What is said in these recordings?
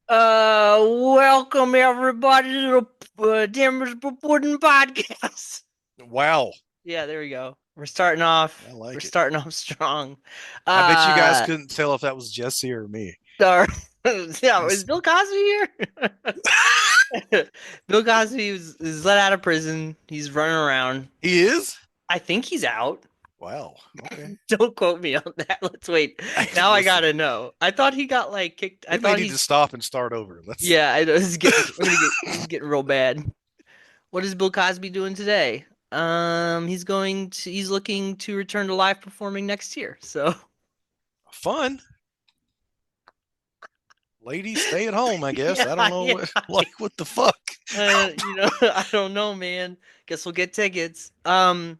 Welcome everybody to the Denver's Pudding Podcast. Wow, Yeah, there we go. We're starting off. I We're like it. starting off strong. I bet you guys Uh, couldn't tell if that was Jesse or me. our, yeah, is It's- Bill Cosby here? Bill Cosby is let out of prison. He's running around. He is? I think he's out. Wow. Okay. Don't quote me on that. Let's wait. Hey, Now I listen, gotta know. I thought he got like kicked. I we may thought need to he's. stop and start over. Let's. Yeah, I know. This is getting. This is getting real bad. What is Bill Cosby doing today? He's looking to return to live performing next year. So, Fun. Ladies, stay at home, I guess. yeah, I don't know yeah. what, like, what the fuck? I don't know, man. Guess we'll get tickets. Mm,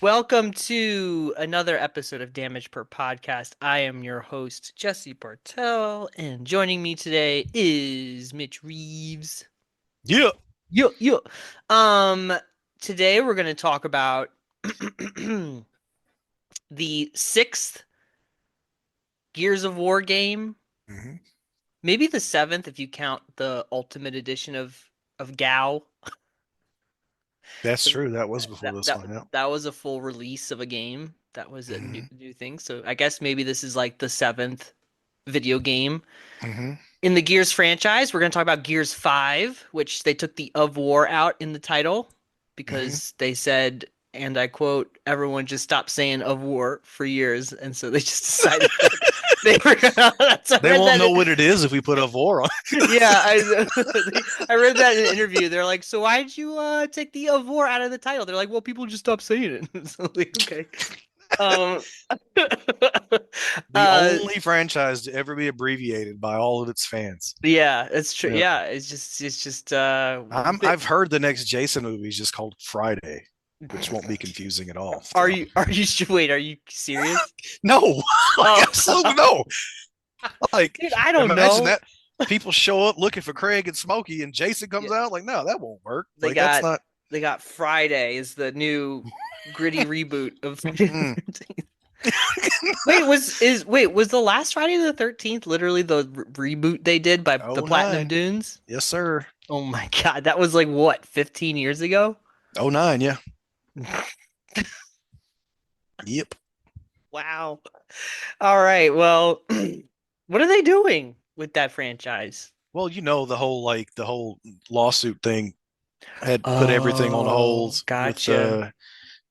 Welcome to another episode of Damage Per Podcast. I am your host, Jesse Bartell, and joining me today is Mitch Reeves. yeah. Yo, yo. Um, Today we're going to talk about the sixth Gears of War game, hmm maybe the seventh if you count the Ultimate Edition of GAO. That's true. That was before That this that one. Yeah. that was a full release of a game. That was a new hmm new thing. So I guess maybe this is like the seventh video game hmm in the Gears franchise. We're going to talk about Gears 5, which they took the of war out in the title hmm because they said, and I quote, everyone just stopped saying of war for years, and so they just decided that they were gonna. That's, I They read won't that. know what it is if we put a vor on. Yeah, I read that in an interview. They're like, "So why did you take the of war out of the title?" They're like, "Well, people just stopped saying it." So like, okay. Um, The uh, only franchise to ever be abbreviated by all of its fans. yeah, it's true. Yeah. Yeah, it's just I've heard the next Jason movie is just called Friday, which won't be confusing at all. So Wait, are you serious? no, like Oh, absolutely no. Like dude, I don't imagine know. that people show up looking for Craig and Smokey, and Jason Yeah, comes out. Like no, that won't work. they Like that's got not. they got Friday is the new gritty reboot of Mm. was the last Friday the 13th literally the reboot they did by the Oh Platinum nine, Dunes? yes sir. Oh my God, that was like what, 15 years ago? Oh nine, yeah. Yep. Wow. All right, well, what are they doing with that franchise? Well, you know the whole lawsuit thing had put everything on hold Oh, with gotcha.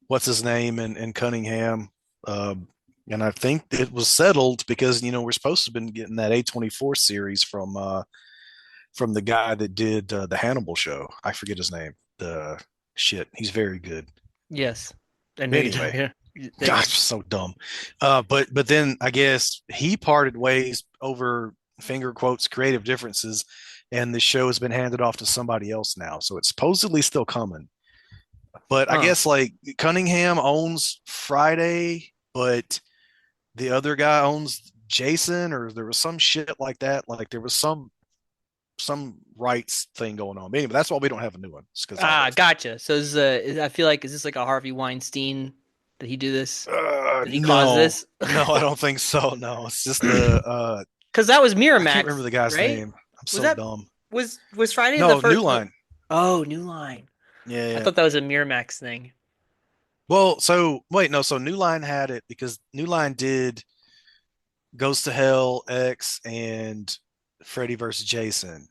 what's his name and Cunningham. And I think it was settled because we're supposed to have been getting that A24 series from the guy that did the Hannibal show. I forget his name. The shit, he's very good. Yes, I know you Anyway, don't. gosh, so dumb. But then I guess he parted ways over finger quotes creative differences, and the show has been handed off to somebody else now. So it's supposedly still coming. But I Huh. guess like Cunningham owns Friday, but the other guy owns Jason, or there was some shit like that. Like there was some rights thing going on. But anyway, that's why we don't have a new one. It's because all Ah, that stuff. gotcha. So I feel like is this like a Harvey Weinstein? Did he do this? Did he cause No, this? no, I don't think so. No, it's just the Because that was I can't remember Miramax, the guy's right? name. I'm Was so that dumb. was Friday the No, New first? Line. Oh, New Line. Yeah, I yeah. thought that was a Miramax thing. Well, so wait, no, so New Line had it because New Line did Goes to Hell X and Freddy versus Jason.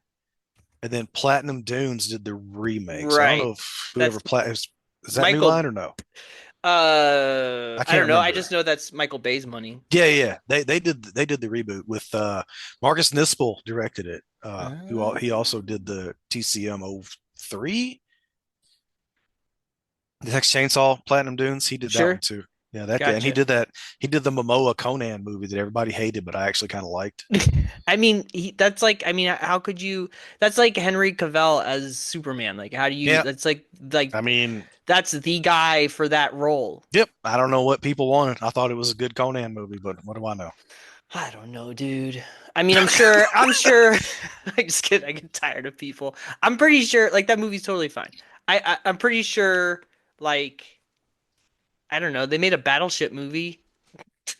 And then Platinum Dunes did the remake. So I don't Right. know if whoever That's is that New Michael. Line or no? I I can't don't know. I remember. just know that's Michael Bay's money. Yeah, yeah. They did the reboot with Marcus Nispel directed it. He Uh, also did the TCM 03, the Texas Chainsaw Platinum Dunes. He did that one sure. too. Yeah, that guy. And he Gotcha. did that. He did the Momoa Conan movie that everybody hated, but I actually kind of liked. I mean, that's like, I mean, how could you? That's like Henry Cavill as Superman. Like, how do you? Yeah, That's like I mean, that's the guy for that role. yep. I don't know what people wanted. I thought it was a good Conan movie, but what do I know? I don't know, dude. I mean, I'm sure. I just get, I get tired of people. I'm pretty sure, like that movie's totally fine. I'm pretty sure, like, I don't know. They made a Battleship movie.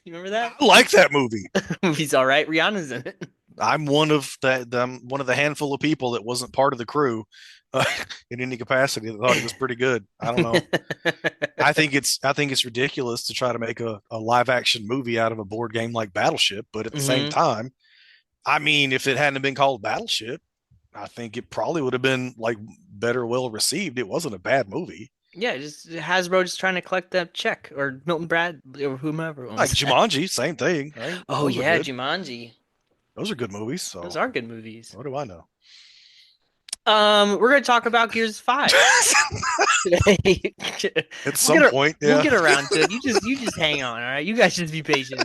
You remember that? I like that movie. Movie's all right. Rihanna's in it. I'm one of the handful of people that wasn't part of the crew uh, in any capacity that thought it was pretty good. I don't know. I think it's ridiculous to try to make a live action movie out of a board game like Battleship, but at the same Hmm. time, I mean, if it hadn't been called Battleship, I think it probably would have been like better well received. It wasn't a bad movie. Yeah, just Hasbro just trying to collect that check, or Milton Brad, or whomever Like owns that. Jumanji, same thing. Right? Oh Those are yeah, good. Jumanji. Those are good movies. Those So are good movies. what do I know? We're gonna talk about Gears 5 today. At We'll some point, we'll yeah. get around to it. You just hang on, all right? You guys just be patient.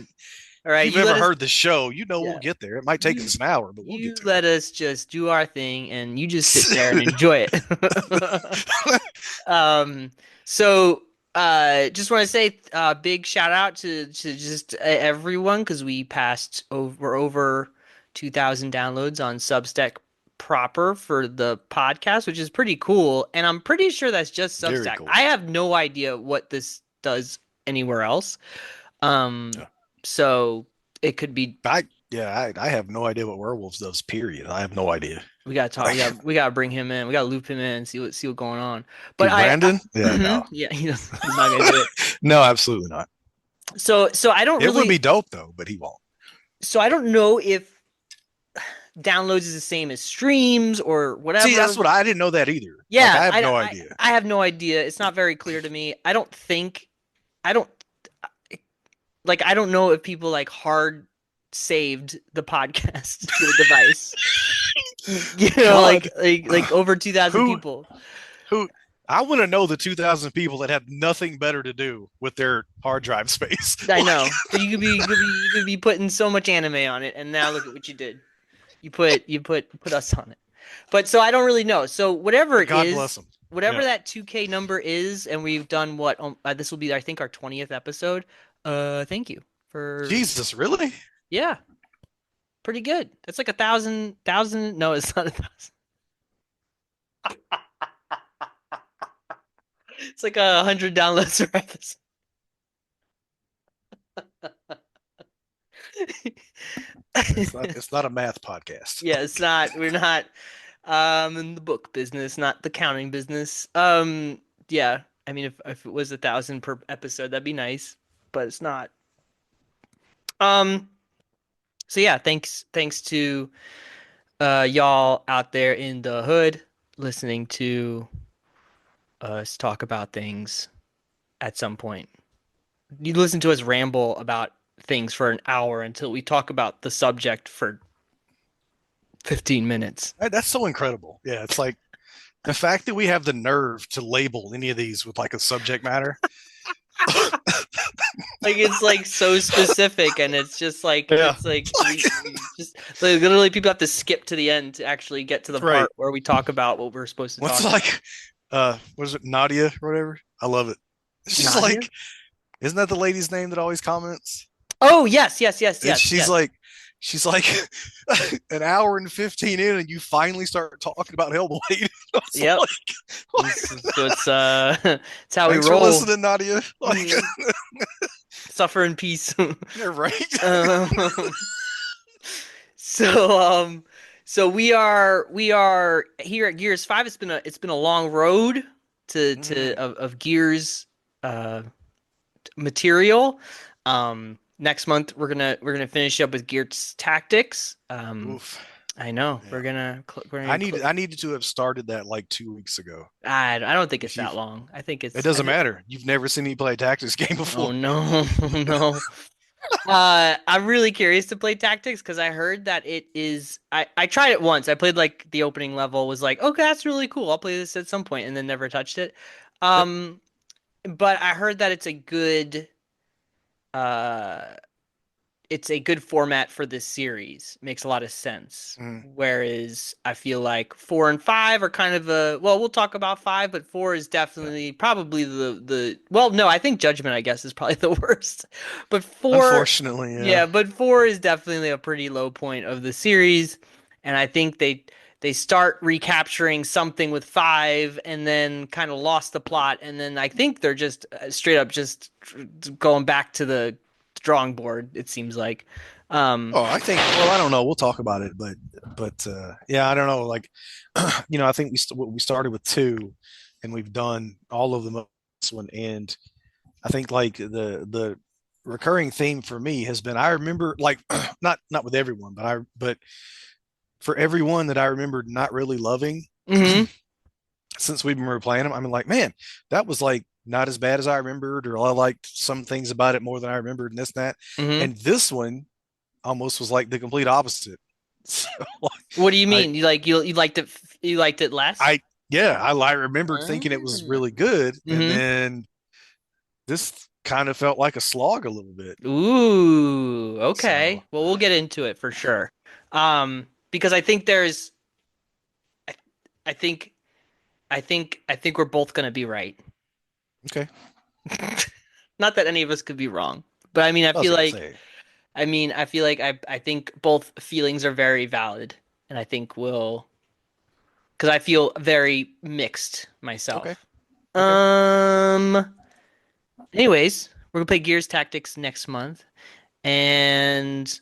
All If right, you've you let ever us heard the show, we'll yeah. get there. It might take You us an hour, but we'll get you to let us just do our thing and you just sit there and enjoy it. it. Um, so just want to say big shout out to just everyone because we passed over 2,000 downloads on Substack proper for the podcast, which is pretty cool. And I'm pretty sure that's just Very Substack. cool. I have no idea what this does anywhere else. Um, Yeah. so it could be I have no idea what werewolves does. Period. I have no idea. we gotta talk. Like, We gotta bring him in. We gotta loop him in and see what's going on. But who, Brandon? Yeah, no, yeah, he's not gonna do it. no, absolutely not. So I don't It would really be dope though, but he won't. so I don't know if downloads is the same as streams or See, whatever. that's what I didn't know that either. Like, Yeah, I have I, no I idea. I have no idea. It's not very clear to me. I don't I don't know if people like hard saved the podcast to a device. God, Like over 2,000 who, people. who? I want to know the 2,000 people that had nothing better to do with their hard drive space. I Like, know. So you could be putting so much anime on it, and now look at what you did. You put us on it. But so I don't really know. So whatever it God bless is, them. whatever Yeah. that 2K number is, and we've done what this will be I think our 20th episode. Thank you for Jesus, really? yeah, pretty good. That's like 1,000. No, it's not 1,000. It's like 100 downloads per episode. It's not a math podcast. Yeah, it's not. We're not in the book business, not the counting business. Yeah. I mean, if it was 1,000 per episode, that'd be nice, but it's not. Um. So yeah, thanks to y'all out there in the hood listening to us talk about things at some point. You listen to us ramble about things for an hour until we talk about the subject for 15 minutes. That's so incredible. Yeah, it's like the fact that we have the nerve to label any of these with like a subject matter. Like it's like so specific and it's just like Yeah. Like, we just like, literally people have to skip to the end to actually get to the right. part where we talk about what we're supposed to What's talk about. like what is it, Nadia or whatever? I love it. She's Nadia? like, isn't that the lady's name that always comments? Oh, yes, yes, yes, And yes, yes. she's like an hour and 15 in and you finally start talking about Hellblade. It's Yep. like, So it's how we thanks for roll. listening, Nadia. Like, Mhm. Suffer in peace. you're right. Um, so we are here at Gears 5. It's been a long road to of Gears uh material. Next month we're gonna finish up with Gears Tactics. Oof. I know Yeah. I needed to have started that like 2 weeks ago. I don't think it's If you that long. I think It it's I doesn't think matter. You've never seen me play a tactics game oh before. no. No. I'm really curious to play Tactics because I heard that it is. I tried it once. I played like the opening level. Was like, okay, that's really cool. I'll play this at some point, and then never touched it. Yep. Um, but I heard that uh, it's a good format for this series. Makes a lot of sense. Mm, Whereas I feel like 4 and 5 are kind of a well, we'll talk about 5, but 4 is yeah. definitely probably the well, no, I think Judgment I guess is probably the worst. But 4 Unfortunately, yeah. yeah, but 4 is definitely a pretty low point of the series, and I think they start recapturing something with 5 and then kind of lost the plot and then I think they're just straight up just going back to the drawing board it seems like Oh, I think. Well, I don't know. We'll talk about it, but yeah, I don't know. Like, I think we started with two, and we've done all of them on this one, and I think like the recurring theme for me has been I remember like not with everyone, but for everyone that I remembered not really loving hmm since we've been replaying them, I mean, like, man, that was like not as bad as I remembered, or I liked some things about it more than I remembered, and this and that. hmm And this one almost was like the complete opposite. So What do you I, mean? You liked it less? I, yeah, I remembered thinking it was Ah. really good, and hmm then this kind of felt like a slog a little bit. Ooh, So okay. Well, we'll get into it for sure. Because I, I think, I think we're both gonna be right. okay, Not that any of us could be wrong, but I mean, I was gonna say I feel like I think both feelings are very valid, and I think we'll, because I feel very mixed okay, myself. okay. Um, anyways, we're gonna play Gears Tactics next month, and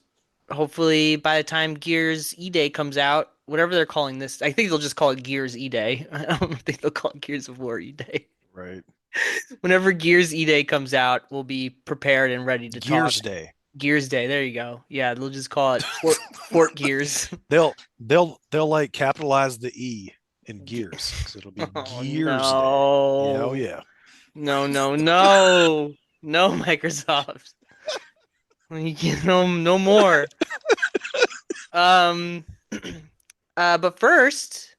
hopefully by the time Gears E-Day comes out, whatever they're calling this, I think they'll just call it Gears E-Day. I don't think they'll call it Gears of War E-Day. Right. Whenever Gears E-Day comes out, we'll be prepared and ready to talk. Gears Day. Gears Day, there you go. Yeah, they'll just call it Fort Gears. They'll like capitalize the E in Ge- gears because it'll be Oh Gears Day. Yeah, oh no. yeah. No, no, no. No, Microsoft. No more. Um but first,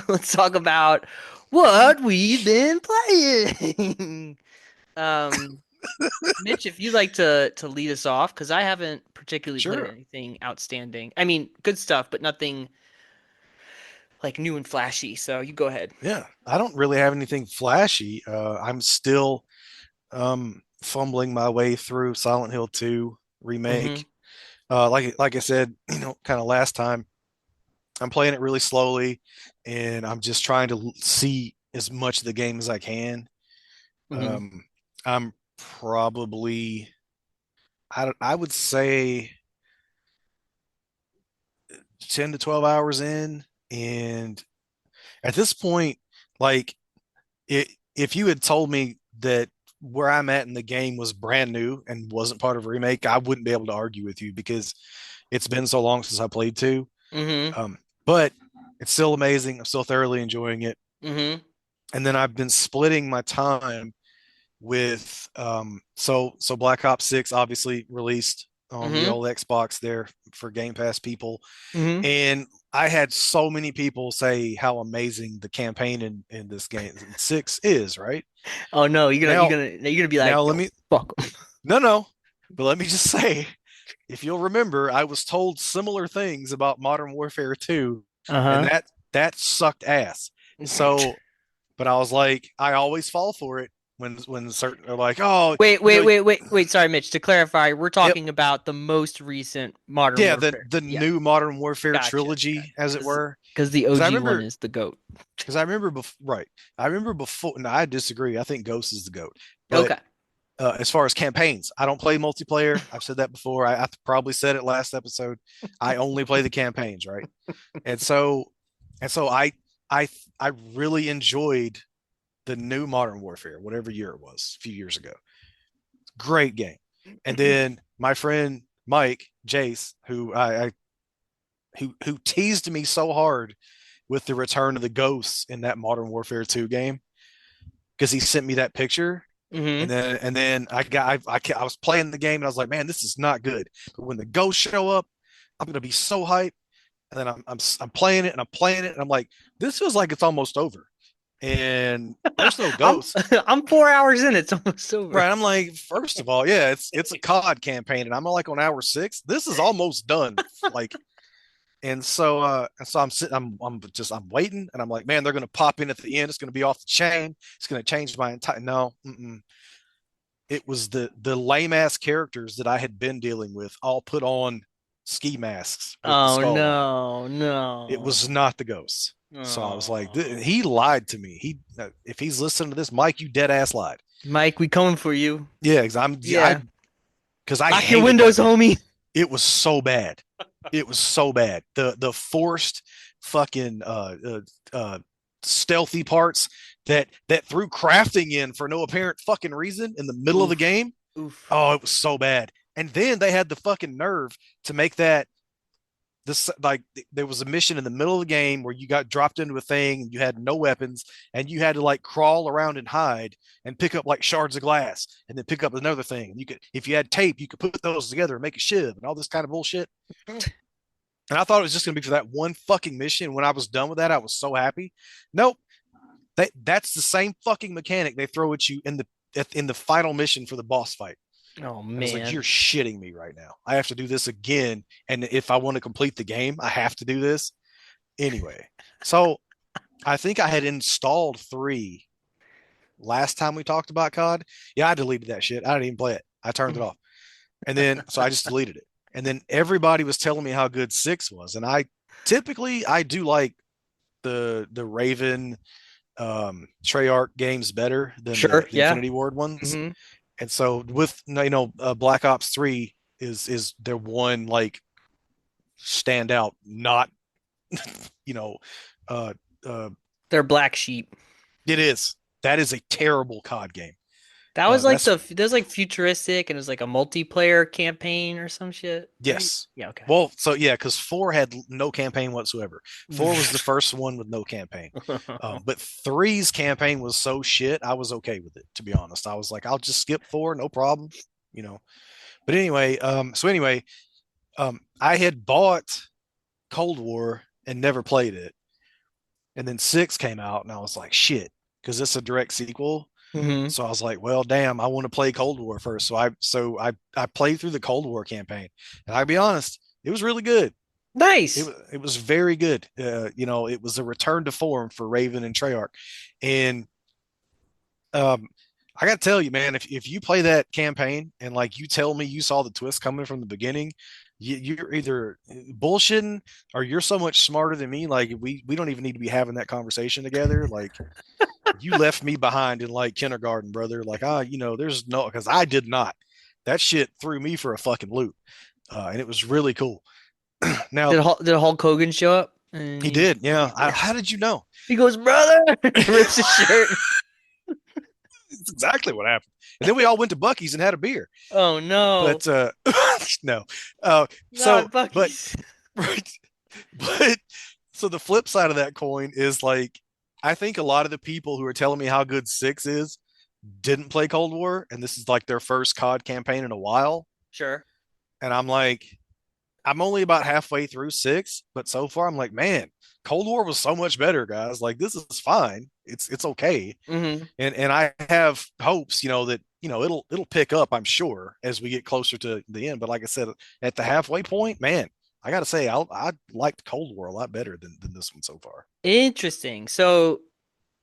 let's talk about what we've been playing. Um Mitch, if you'd like to lead us off, because I haven't particularly played Sure. anything outstanding. I mean, good stuff, but nothing like new and flashy. So you go ahead. Yeah, I don't really have anything flashy. I'm still fumbling my way through Silent Hill 2 hmm remake. Like I said, kind of last time, I'm playing it really slowly, and I'm just trying to see as much of the game as I can. hmm Um, I'm probably I would say 10 to 12 hours in, and at this point, like if you had told me that where I'm at in the game was brand new and wasn't part of a remake, I wouldn't be able to argue with you because it's been so long since I played two. hmm But it's still amazing. I'm still thoroughly enjoying it. hmm And then I've been splitting my time with so Black Ops 6 obviously released on the hmm old Xbox there for Game Pass people. hmm And I had so many people say how amazing the campaign in this game six is, right? Oh no, Now you're gonna be now like, let yo, me fuck 'em. no, but let me just say, if you'll remember, I was told similar things about Modern Warfare 2, and Uh-huh. that sucked ass. So, but I was like, I always fall for it when certain are like, oh, Wait. Sorry, Mitch. To clarify, we're yep, talking about the most recent Modern yeah, Warfare. the Yeah, new Modern Warfare gotcha. trilogy, as it were. Because the Because I OG one remember, is the GOAT. because I remember, right, I remember before. And I disagree. I think Ghost is the goat, but Okay. as far as campaigns, I don't play multiplayer. I've said that before. I probably said it last episode. I only play the campaigns, right? And so I I really enjoyed the new Modern Warfare, whatever year it was, a few years ago. Great game. And then my friend Mike Jace, who teased me so hard with the return of the ghosts in that Modern Warfare 2 game because he sent me that picture. hmm And then I was playing the game and I was like, man, this is not good. But when the ghosts show up, I'm gonna be so hyped. And then I'm playing it and I'm playing it and I'm like, this feels like it's almost over. And there's no I'm ghosts. I'm 4 hours in. It's almost over. Right. I'm like, first of all, yeah, it's a COD campaign, and I'm like on hour six. This is almost done. Like, and so I'm sitting, I'm waiting, and I'm like, man, they're gonna pop in at the end. It's gonna be off the chain. It's gonna change my entire. No, it was the lame ass characters that I had been dealing with, all put on ski masks with the Oh skull on them. no, It no. was not the ghosts. So I was like, Oh. he lied to me. If he's listening to this, Mike, you dead ass lied. Mike, we coming for you. Yeah, because I'm I Yeah. because I Lock your hated that windows, mission. homie. It was so bad. It was so bad. The forced fucking stealthy parts that threw crafting in for no apparent fucking reason in the middle of the Oof. game. Oof. Oh, it was so bad. And then they had the fucking nerve to make that this like there was a mission in the middle of the game where you got dropped into a thing and you had no weapons and you had to like crawl around and hide and pick up like shards of glass and then pick up another thing. And you could, if you had tape, you could put those together and make a shiv and all this kind of bullshit. And I thought it was just going to be for that one fucking mission. When I was done with that, I was so happy. Nope, that's the same fucking mechanic they throw at you in the final mission for the boss fight. Oh And I was like, man. you're shitting me right now. I have to do this again. And if I want to complete the game, I have to do this. Anyway, so I think I had installed 3 last time we talked about COD. Yeah, I deleted that shit. I didn't even play it. I turned it off. And then, so I just deleted it. And then everybody was telling me how good 6 was. And I do like the Raven Treyarch games better than Sure. the Yeah. Infinity Ward ones. Hmm. And so with Black Ops 3 is their one like standout, not you know uh uh They're black sheep. it is. That is a terrible COD game. That was like That's that was like futuristic and it was like a multiplayer campaign or some shit, right? yes. Yeah, okay. Well, so yeah, because 4 had no campaign whatsoever. 4 was the first one with no campaign. But three's campaign was so shit, I was okay with it, to be honest. I was like, I'll just skip 4, no problem, you know. But anyway, I had bought Cold War and never played it. And then 6 came out and I was like, shit, because it's a direct sequel. Hmm. So I was like, well, damn, I want to play Cold War first. So I played through the Cold War campaign. And I'll be honest, it was really good. It Nice. was it was very good. It was a return to form for Raven and Treyarch. And um I gotta tell you, man, if you play that campaign and like you tell me you saw the twist coming from the beginning, you're either bullshitting or you're so much smarter than me. Like we don't even need to be having that conversation together. Like you left me behind in like kindergarten, brother. Like there's no because I did not. That shit threw me for a fucking loop, and it was really cool. Now Did Hulk Hogan show up? And he did, yeah. Yeah. How did you know? He goes, brother, rips his shirt. It's exactly what happened. And then we all went to Bucky's and had a beer. Oh no, But no. Uh, so, not but Bucky's. right, but so the flip side of that coin is like I think a lot of the people who are telling me how good 6 is didn't play Cold War, and this is like their first COD campaign in a while. Sure. And I'm like, I'm only about halfway through 6, but so far I'm like, man, Cold War was so much better, guys. Like this is fine. It's okay. Hmm. And I have hopes, that it'll pick up. I'm sure as we get closer to the end. But like I said, at the halfway point, man, I got to say I liked Cold War a lot better than this one so far. Interesting. So,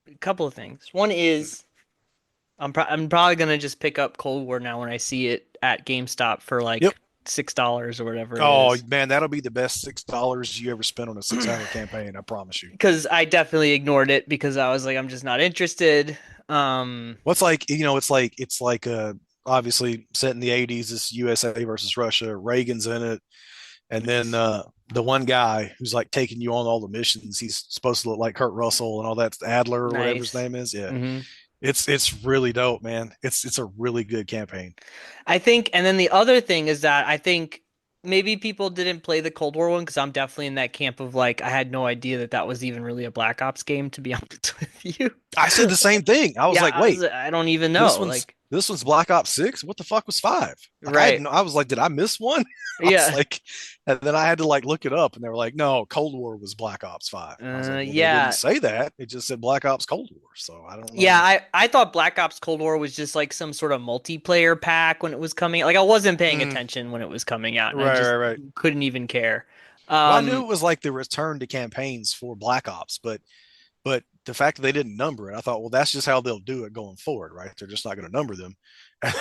a couple of things. One is I'm probably gonna just pick up Cold War now when I see it at GameStop for Yep. like $6 or whatever it Oh is. man, that'll be the best $6 you ever spent on a 6-hour campaign. I promise you. Because I definitely ignored it because I was like, I'm just not interested. What's like it's like obviously set in the 80s. This USA versus Russia. Reagan's in it, and then Nice. the one guy who's like taking you on all the missions. He's supposed to look like Kurt Russell and all that. Adler or whatever his Nice. name is. Yeah, Hmm. it's really dope, man. It's a really good campaign. I think, and then the other thing is that I think maybe people didn't play the Cold War one because I'm definitely in that camp of like I had no idea that that was even really a Black Ops game, to be honest with you. I said the same thing. I was Yeah, like, wait, I don't even this know. one's Like, this one's Black Ops 6. What the fuck was 5? Like I right. hadn't. I was like, did I miss one? I was Yeah. like, and then I had to like look it up, and they were like, no, Cold War was Black Ops 5. I was like, well, they didn't Yeah. say that. It just said Black Ops Cold War. So I don't Yeah, know. I thought Black Ops Cold War was just like some sort of multiplayer pack when it was coming. Like I wasn't paying Mm, attention when it was coming out, and I right, just right, right. couldn't even care. Well, I knew Um, it was like the return to campaigns for Black Ops, but the fact that they didn't number it, I thought, well, that's just how they'll do it going forward, right? They're just not going to number them.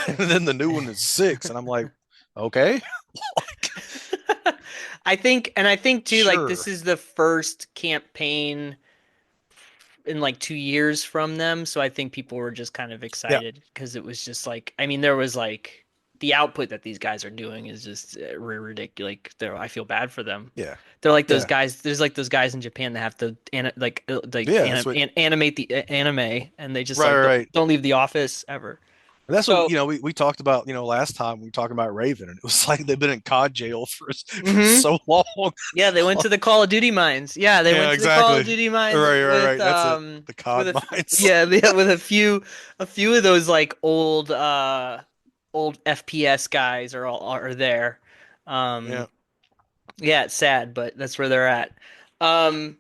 And then the new one is 6, and I'm like, okay, I think too, like this sure, is the first campaign in like 2 years from them, so I think people were just kind of yeah, excited because it was just like, I mean, there was like the output that these guys are doing is just ridiculous. Like, I feel bad for them. Yeah. They're like those Yeah. guys. There's like those guys in Japan that have to Yeah. That's what. animate the anime, and they just Right. like Right. Right. don't leave the office ever. And that's what So, we talked about last time we were talking about Raven, and it was like they've been in COD jail for hmm so long. yeah, they went to the Call of Duty mines. Yeah, they Yeah, went to the Call exactly. of Duty mines Right, right, with right. That's it. The with COD mines. yeah, with a few of those like old FPS guys are there. Yeah. Um, yeah, it's sad, but that's where they're at. Um,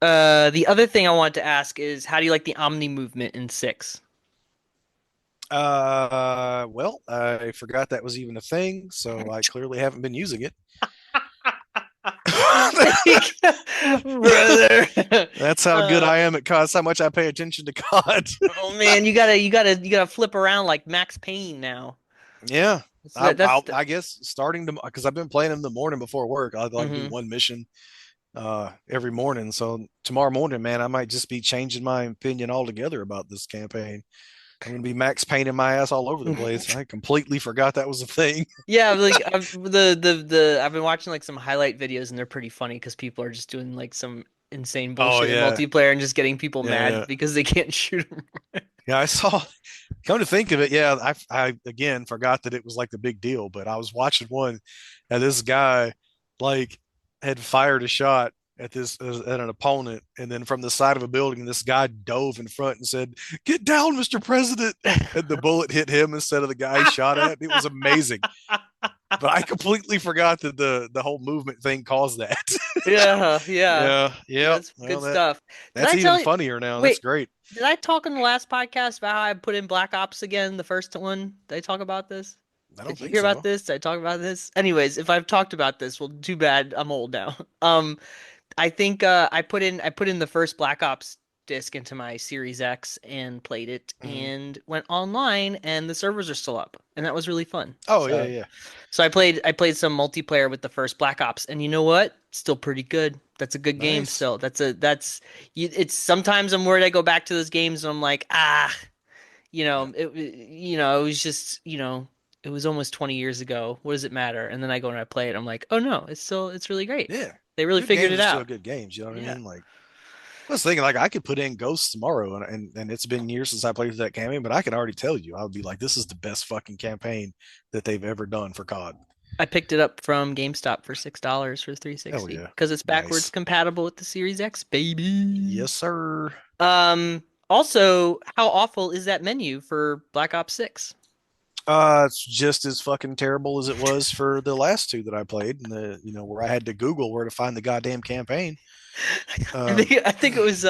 the other thing I want to ask is, how do you like the Omni movement in six? Well, I forgot that was even a thing, so I clearly haven't been using it. Brother. That's how good Uh, I am at COD. That's how much I pay attention to COD. oh man, you gotta flip around like Max Payne now. Yeah. So that's I guess starting to, because I've been playing them the morning before work. I like do hmm one mission every morning. So tomorrow morning, man, I might just be changing my opinion altogether about this campaign. I'm gonna be Max painting my ass all over the place. I completely forgot that was a thing. Yeah, like I've been watching like some highlight videos and they're pretty funny because people are just doing like some insane Oh bullshit in yeah, multiplayer and just getting people yeah, mad yeah, because they can't shoot them. yeah. I saw. Come to think of it, yeah, I again forgot that it was like the big deal. But I was watching one, and this guy like had fired a shot at this at an opponent, and then from the side of a building, this guy dove in front and said, "Get down, Mr. President!" And the bullet hit him instead of the guy he shot at. It was amazing. But I completely forgot that the whole movement thing caused that. Yeah, yeah. Yeah, yeah. That's Well, good stuff. Did that's I even tell you? funnier now. That's Wait, great. did I talk in the last podcast about how I put in Black Ops again, the first one? Did I talk about this? I don't Did you think hear about so. this? Did I talk about this? Anyways, if I've talked about this, well, too bad. I'm old now. I think I put in the first Black Ops disc into my Series X and played it Mhm. and went online and the servers are still up and that was really fun. Oh yeah, So yeah. so I played some multiplayer with the first Black Ops and you know what? Still pretty good. That's a good game Nice. still. That's it's sometimes I'm worried I go back to those games and I'm like, Yeah, it was just, it was almost 20 years ago. What does it matter? And then I go and I play it. I'm like, oh no, it's really great. yeah. They really Good figured games it are still out. good games. You know what I Yeah. mean? Like I was thinking, like I could put in Ghosts tomorrow, and it's been years since I played that campaign, but I can already tell you, I would be like, this is the best fucking campaign that they've ever done for COD. I picked it up from GameStop for $6 for Hell 360 yeah, because it's backwards nice. compatible with the Series X, baby. Yes, sir. Also, how awful is that menu for Black Ops 6? It's just as fucking terrible as it was for the last two that I played, and the where I had to Google where to find the goddamn campaign. Um, I think it was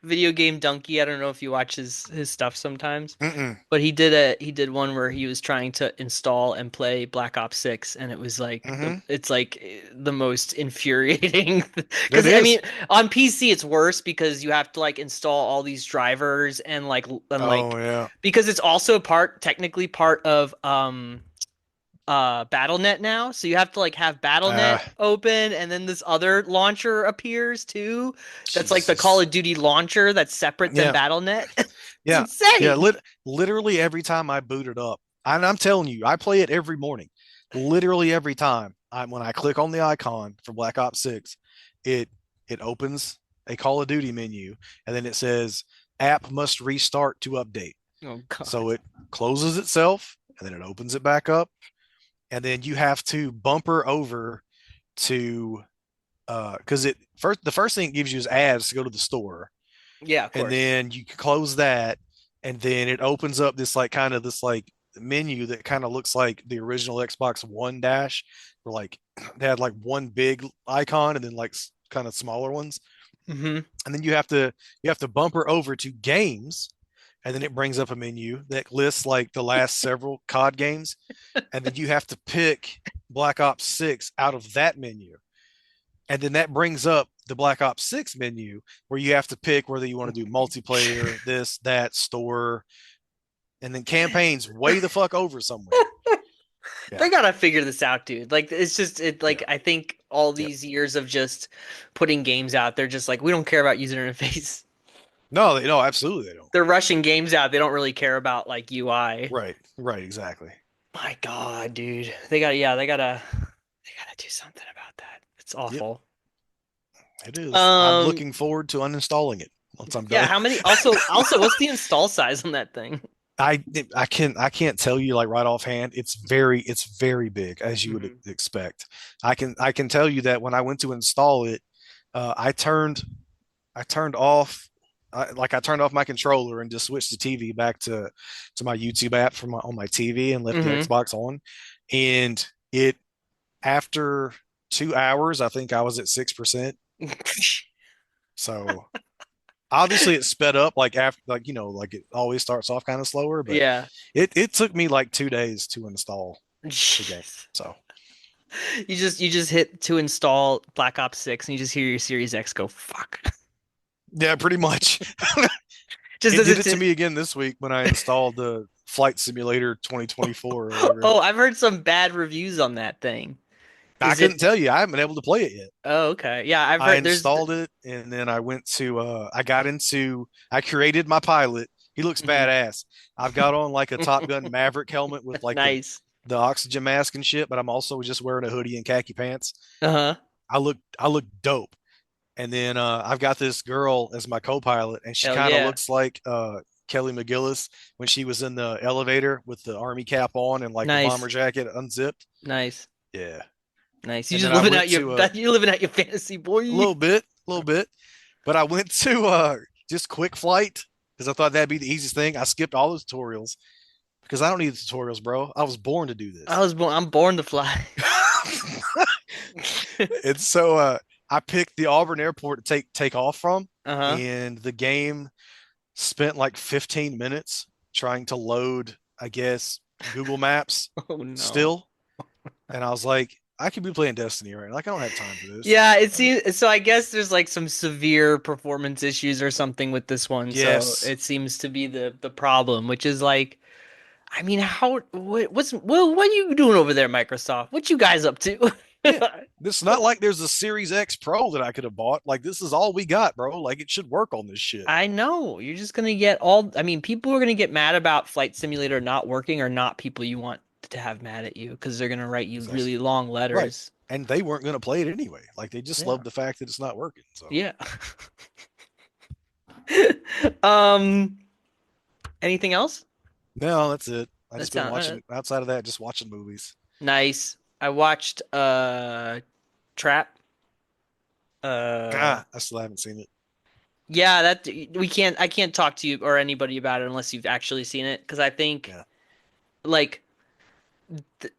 Video Game Donkey. I don't know if you watch his stuff sometimes. mm-mm, But he did one where he was trying to install and play Black Ops 6 and it was like mm-hmm. it's like the most infuriating It because I mean is. on PC it's worse because you have to like install all these drivers and Oh like yeah. because it's also technically part of BattleNet now, so you have to like have Uh, BattleNet open and then this other launcher appears too. That's like the Call Jesus. of Duty launcher that's separate than Yeah. BattleNet. It's Yeah, yeah. insane. Literally every time I boot it up, and I'm telling you, I play it every morning. Literally every time, when I click on the icon for Black Ops 6, it it opens a Call of Duty menu, and then it says app must restart to update. Oh God. So it closes itself, and then it opens it back up, and then you have to bumper over to because it first the first thing it gives you is ads to go to the store, Yeah, of and course. then you close that, and then it opens up this like kind of this like menu that kind of looks like the original Xbox One dash, where like they had like one big icon and then like kind of smaller ones, hmm and then you have to bumper over to games, and then it brings up a menu that lists like the last several COD games, and then you have to pick Black Ops 6 out of that menu. And then that brings up the Black Ops 6 menu where you have to pick whether you want to do multiplayer, this, that, store, and then campaigns way the fuck over somewhere. Yeah. They gotta figure this out, dude. Like it's just it like Yeah. I think all Yeah. these years of just putting games out, they're just like we don't care about user interface. No, absolutely they don't. They're rushing games out. They don't really care about like UI. Right. Right. Exactly. My God, dude. They gotta do something about that. It's Yep, awful. it is. I'm Um, looking forward to uninstalling it once I'm yeah, done. how many also what's the install size on that thing? I I can't tell you like right offhand. It's very big as you would Hmm. expect. I can tell you that when I went to install it, I turned off I turned off my controller and just switched the TV back to my YouTube app from on my TV and left the Hmm. Xbox on. And it after 2 hours, I think I was at 6%. So obviously it sped up like after like like it always starts off kind of slower, but Yeah. it took me like 2 days to install the game. Jeez. So You just hit to install Black Ops 6 and you just hear your Series X go fuck. yeah, pretty much. Just It does did it it to me again this week when I installed the Flight Simulator 2024 or whatever. Oh, I've heard some bad reviews on that thing. I Is couldn't it tell you. I haven't been able to play it yet. Oh, okay. Yeah, I've I heard there's installed it and then I created my pilot. He looks Mhm. badass. I've got on like a Top Gun Maverick helmet with like Nice. the oxygen mask and shit, but I'm also just wearing a hoodie and khaki pants. Uh-huh. I look dope. And then I've got this girl as my co-pilot, and she Hell kind of yeah. looks like Kelly McGillis when she was in the elevator with the army cap on and like the bomber Nice. jacket unzipped. Nice. Yeah. Nice. You And then just I living went out your to you're living out your fantasy, boy. a little bit, but I went to just quick flight because I thought that'd be the easiest thing. I skipped all the tutorials because I don't need the tutorials, bro. I was born to do this. I'm born to fly. And so I picked the Auburn airport to take off from, Uh-huh. and the game spent like 15 minutes trying to load, I guess, Google Maps Oh no. still. And I was like, I could be playing Destiny right now. Like, I don't have time for this. Yeah, it seems so. I guess there's like some severe performance issues or something with this one. So Yes. it seems to be the problem, which is like, I mean, what are you doing over there, Microsoft? What you guys up to? Yeah. It's not like there's a Series X Pro that I could have bought. Like, this is all we got, bro. Like, it should work on this shit. I know you're just gonna get all. I mean, people are gonna get mad about Flight Simulator not working, or not people you want to have mad at you because they're gonna write you That's really long right. letters. And they weren't going to play it anyway. Like, they just Yeah, love the fact that it's not working. So, yeah. Um, anything else? no, that's it. I That just been sound watching, outside of that, just watching movies. nice. I watched Trap. Uh, Ah, I still haven't seen it. yeah, that we can't. I can't talk to you or anybody about it unless you've actually seen it because I think Yeah. like. th-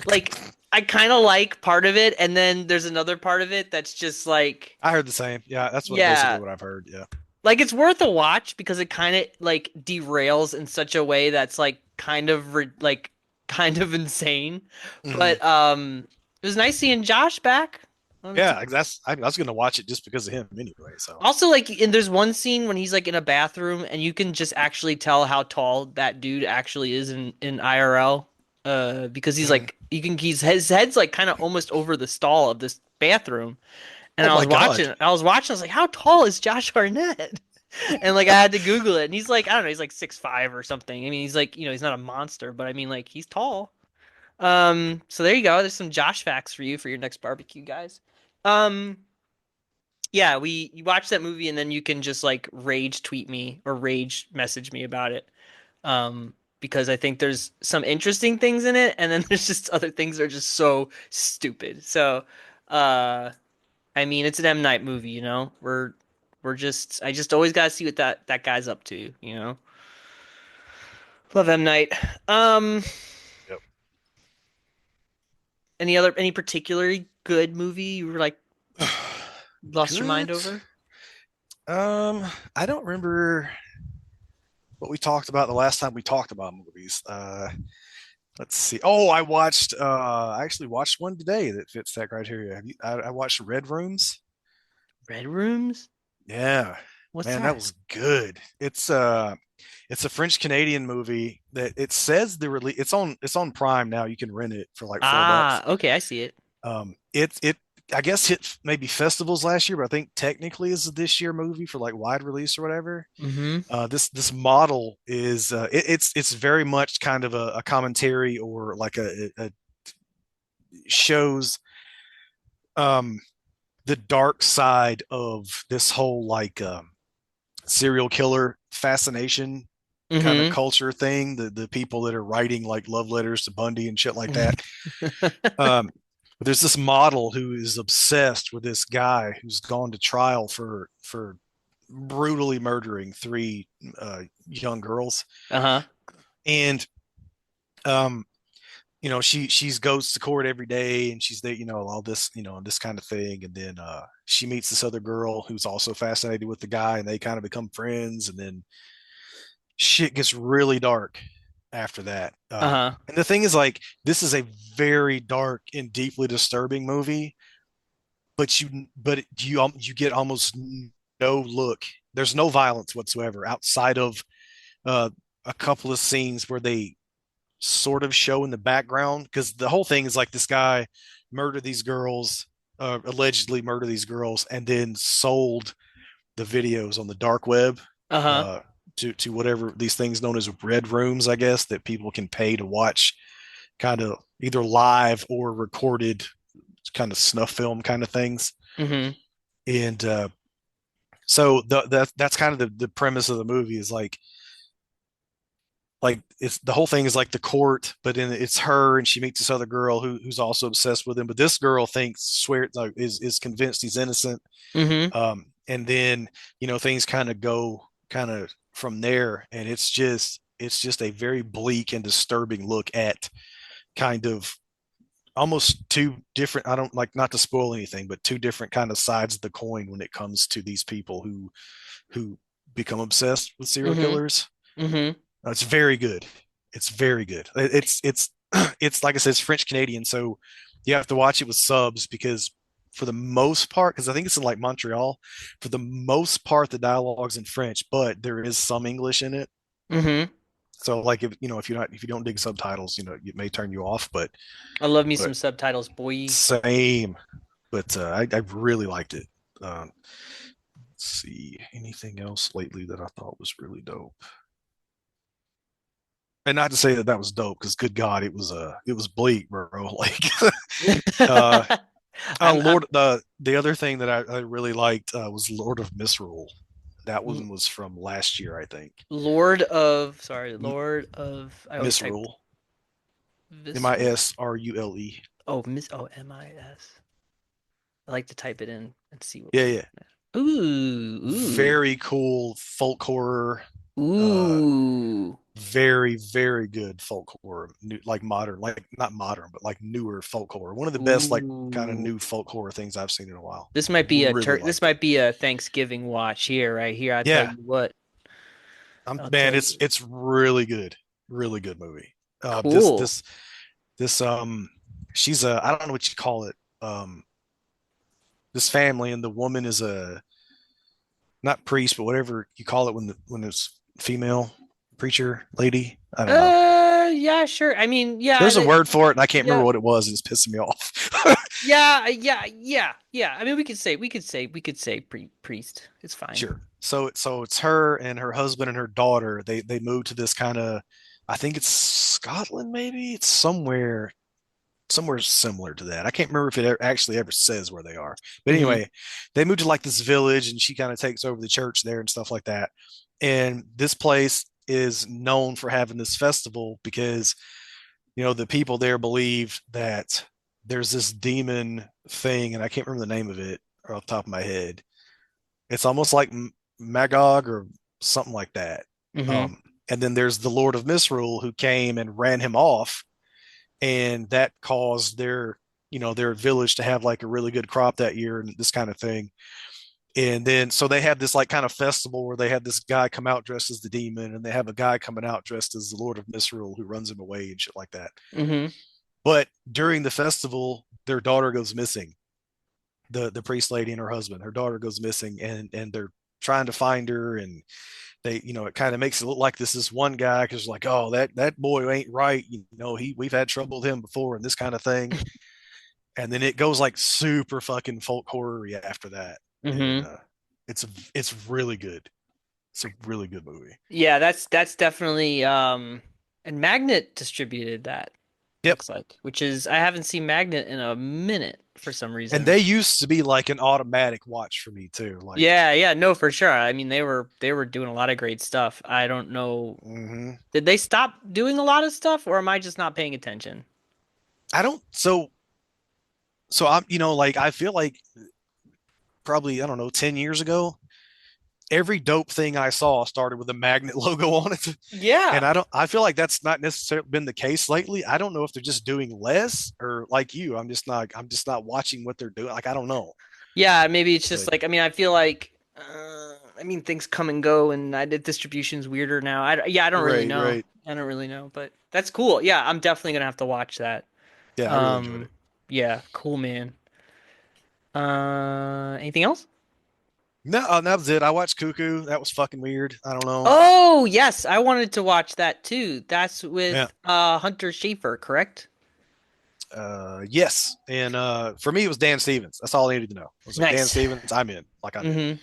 like I kind of like part of it, and then there's another part of it that's just like, I heard the same. Yeah, that's what basically yeah, what I've heard. Yeah. like it's worth a watch because it kind of like derails in such a way that's like like kind of insane. Hmm. But it was nice seeing Josh back on the Yeah, team. I was going to watch it just because of him anyway. So, Also, like, and there's one scene when he's like in a bathroom, and you can just actually tell how tall that dude actually is in IRL. Because he's mhm. like, he's his head's like kind of almost over the stall of this bathroom. And Oh my God. I was like, how tall is Josh Arnett? And like, I had to Google it, and he's like, I don't know, he's like 6'5" or something. I mean, he's like, he's not a monster, but I mean, like, he's tall. So there you go. There's some Josh facts for you for your next barbecue, guys. Um. Yeah, you watch that movie and then you can just like rage tweet me or rage message me about it. Because I think there's some interesting things in it, and then there's just other things that are just so stupid. So, uh, I mean, it's an M. Night movie, you know. We're just I just always gotta see what that guy's up to, you know. Love M. Night. Um, Yep. any particularly good movie you were like lost your mind Good. over? I don't remember what we talked about the last time we talked about movies. Let's see. Oh, I actually watched one today that fits that criteria. I watched Red Rooms. Red Rooms? Yeah. What's Man, that that? was good. It's a French Canadian movie that it says the release it's on Prime now. You can rent it for like $4. Ah, okay, I see it. It I guess hit maybe festivals last year, but I think technically is a this year movie for like wide release or whatever. Mm-hmm. This model is it's very much kind of a commentary or like a shows um the dark side of this whole like serial killer fascination kind of Mm-hmm. culture thing. The people that are writing like love letters to Bundy and shit like that. Um, but there's this model who is obsessed with this guy who's gone to trial for brutally murdering three young girls, Uh-huh. and um, she's goes to court every day and she's there, all this, this kind of thing. And then she meets this other girl who's also fascinated with the guy and they kind of become friends. And then shit gets really dark after that. Uh-huh. And the thing is, like, this is a very dark and deeply disturbing movie, but you get almost no look. There's no violence whatsoever outside of uh, a couple of scenes where they sort of show in the background because the whole thing is like this guy murdered these girls, allegedly murdered these girls, and then sold the videos on the dark web Uh-huh. uh, to whatever these things known as red rooms, I guess, that people can pay to watch kind of either live or recorded kind of snuff film kind of things. Mm-hmm. And so that's kind of the premise of the movie is like it's the whole thing is like the court, but then it's her and she meets this other girl who's also obsessed with him. But this girl thinks swear like is convinced he's innocent. Mm-hmm. And then things kind of go kind of from there, and it's just a very bleak and disturbing look at kind of almost two different. I don't like not to spoil anything, but two different kind of sides of the coin when it comes to these people who become obsessed with serial Mm-hmm. killers. Mm-hmm. It's very good. It's very good. It's it's like I said, it's French Canadian, so you have to watch it with subs because for the most part, because I think it's in like Montreal, for the most part the dialogue's in French, but there is some English in it. Mm-hmm. So like if you don't dig subtitles, it may turn you off, I love me some but subtitles, boy. same. But I really liked it. Let's see anything else lately that I thought was really dope. And not to say that that was dope, because good God, it was bleak, bro. Like, uh, oh I'm Lord, the other thing that I really liked was Lord of Misrule. That one was from last year, I think. M- Lord of, I always type Misrule, visceral. Misrule. M-I-S. I like to type it in and see what Yeah, we're yeah. looking at. Ooh, Very cool folk horror. ooh, Uh, ooh, very very good folk horror, new, like modern, like not modern, but like newer folk horror. One of the best like kind of ooh. new folk horror things I've seen in a while. This might be Really this liked it. might be a Thanksgiving watch here, right here. I tell Yeah, you what. I'll man, tell it's you. it's really good, really good movie. Uh, this Cool. this this she's a, I don't know what you call it. This family, and the woman is a, not priest, but whatever you call it when it's female preacher lady. I don't know. Yeah, sure. I mean, yeah, There's a word for it, and I can't remember yeah, what it was. It's pissing me off. yeah. I mean, we could say priest. It's fine. Sure. So it's her and her husband and her daughter. They moved to this kind of, I think it's Scotland, maybe it's somewhere similar to that. I can't remember if it actually ever says where they are. But Mm-hmm. anyway, they moved to like this village, and she kind of takes over the church there and stuff like that. And this place is known for having this festival because the people there believe that there's this demon thing, and I can't remember the name of it off the top of my head. It's almost like Magog or something like that. Mm-hmm. Um, and then there's the Lord of Misrule who came and ran him off, and that caused their village to have like a really good crop that year and this kind of thing. And then so they had this like kind of festival where they had this guy come out dressed as the demon, and they have a guy coming out dressed as the Lord of Misrule who runs him away and shit like that. Mm-hmm. But during the festival, their daughter goes missing. The priest lady and her husband, her daughter goes missing, and they're trying to find her, and it kind of makes it look like this is one guy because like, oh, that boy ain't right, we've had trouble with him before and this kind of thing. and then it goes like super fucking folk horror after that, and Hmm. it's it's really good. It's a really good movie. Yeah, that's definitely and Magnet distributed that, Yep. looks like, which is I haven't seen Magnet in a minute for some And reason. they used to be like an automatic watch for me too. Like, Yeah, yeah, no, for sure. I mean, they were doing a lot of great stuff. I don't know. mhm. Did they stop doing a lot of stuff, or am I just not paying attention? I don't. So I'm, like I feel like probably I don't know 10 years ago, every dope thing I saw started with a magnet logo on it. And Yeah. I feel like that's not necessarily been the case lately. I don't know if they're just doing less or like you, I'm just not watching what they're doing. Like, I don't know. Yeah, maybe it's just But like I mean, I feel like I mean things come and go, and I did distribution's weirder now. Yeah, I don't really right, know. right. I don't really know, but that's cool. Yeah, I'm definitely gonna have to watch that. Yeah, I really enjoyed Um, it. yeah, cool, man. Anything else? No, that was it. I watched Cuckoo. That was fucking weird. I don't know. Oh, yes, I wanted to watch that too. That's Yeah. with Hunter Schafer, correct? Yes. And for me it was Dan Stevens. That's all I needed to know. I was like, Dan Nice. Stevens, I'm in. Like, I'm in. Hmm.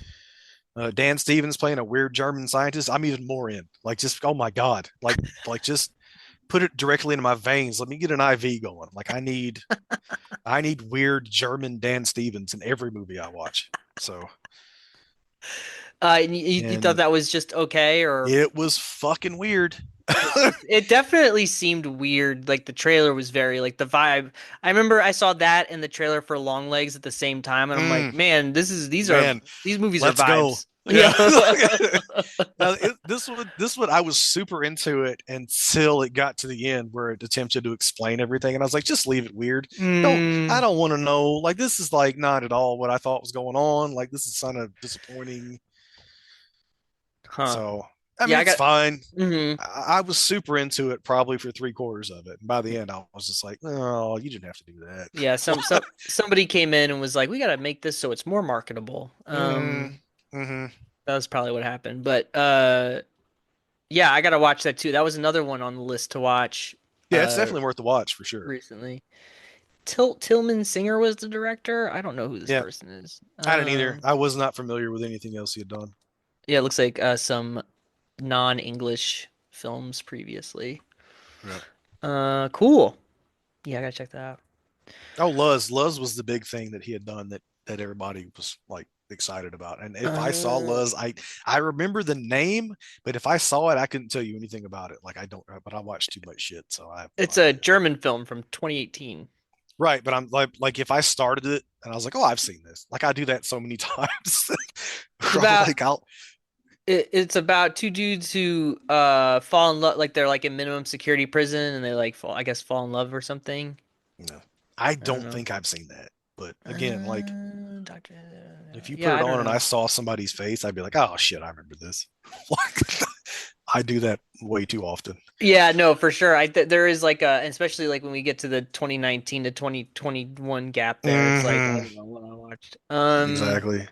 Dan Stevens playing a weird German scientist, I'm even more in. Like, just oh my god, just put it directly into my veins. Let me get an IV going. Like, I need weird German Dan Stevens in every movie I watch. So, And you thought and that was just okay, or it was fucking weird. it definitely seemed weird. Like the trailer was very like the vibe. I remember I saw that and the trailer for Longlegs at the same time, and I'm like, Mm, man, man, these movies are let's go. vibes. Yeah. Yeah. Now, this one I was super into it until it got to the end where it attempted to explain everything, and I was like, just leave it weird. I Mm, don't want to know. Like, this is like not at all what I thought was going on. Like, this is kind of disappointing. huh. So, I mean, Yeah, I it's got. fine. Hmm. I was super into it probably for three-quarters of it. And by the end, I was just like, oh, you didn't have to do that. Yeah, somebody came in and was like, we gotta make this so it's more marketable. mm, hmm That was probably what happened. But yeah, I gotta watch that too. That was another one on the list to watch Yeah, it's uh definitely worth the watch for sure. recently. Tillman Singer was the director. I don't know who this Yeah, person is. I didn't either. I was not familiar with anything else he had done. Yeah, it looks like some non-English films previously. Yeah. Cool. Yeah, I gotta check that out. Oh, Luz was the big thing that he had done that everybody was like excited about. And if I saw Uh, Luz, I remember the name, but if I saw it, I couldn't tell you anything about it. Like, I don't, but I watched too much shit, so I have no it's a idea. German film from 2018. Right, but I'm like if I started it and I was like, oh, I've seen this. Like, I do that so many times. It's I'm about like, I'll. it's about two dudes who fall in love, like they're like in minimum security prison and they like fall, I guess, fall in love or something. No, I I don't don't know. think I've seen that. But again, like, Doctor, if you put yeah, it I don't on and I know. saw somebody's face, I'd be like, oh shit, I remember this. Like, I do that way too often. Yeah, no, for sure. There is like especially like when we get to the 2019 to 2021 gap there, it's like I Hmm. don't know what I watched. Exactly.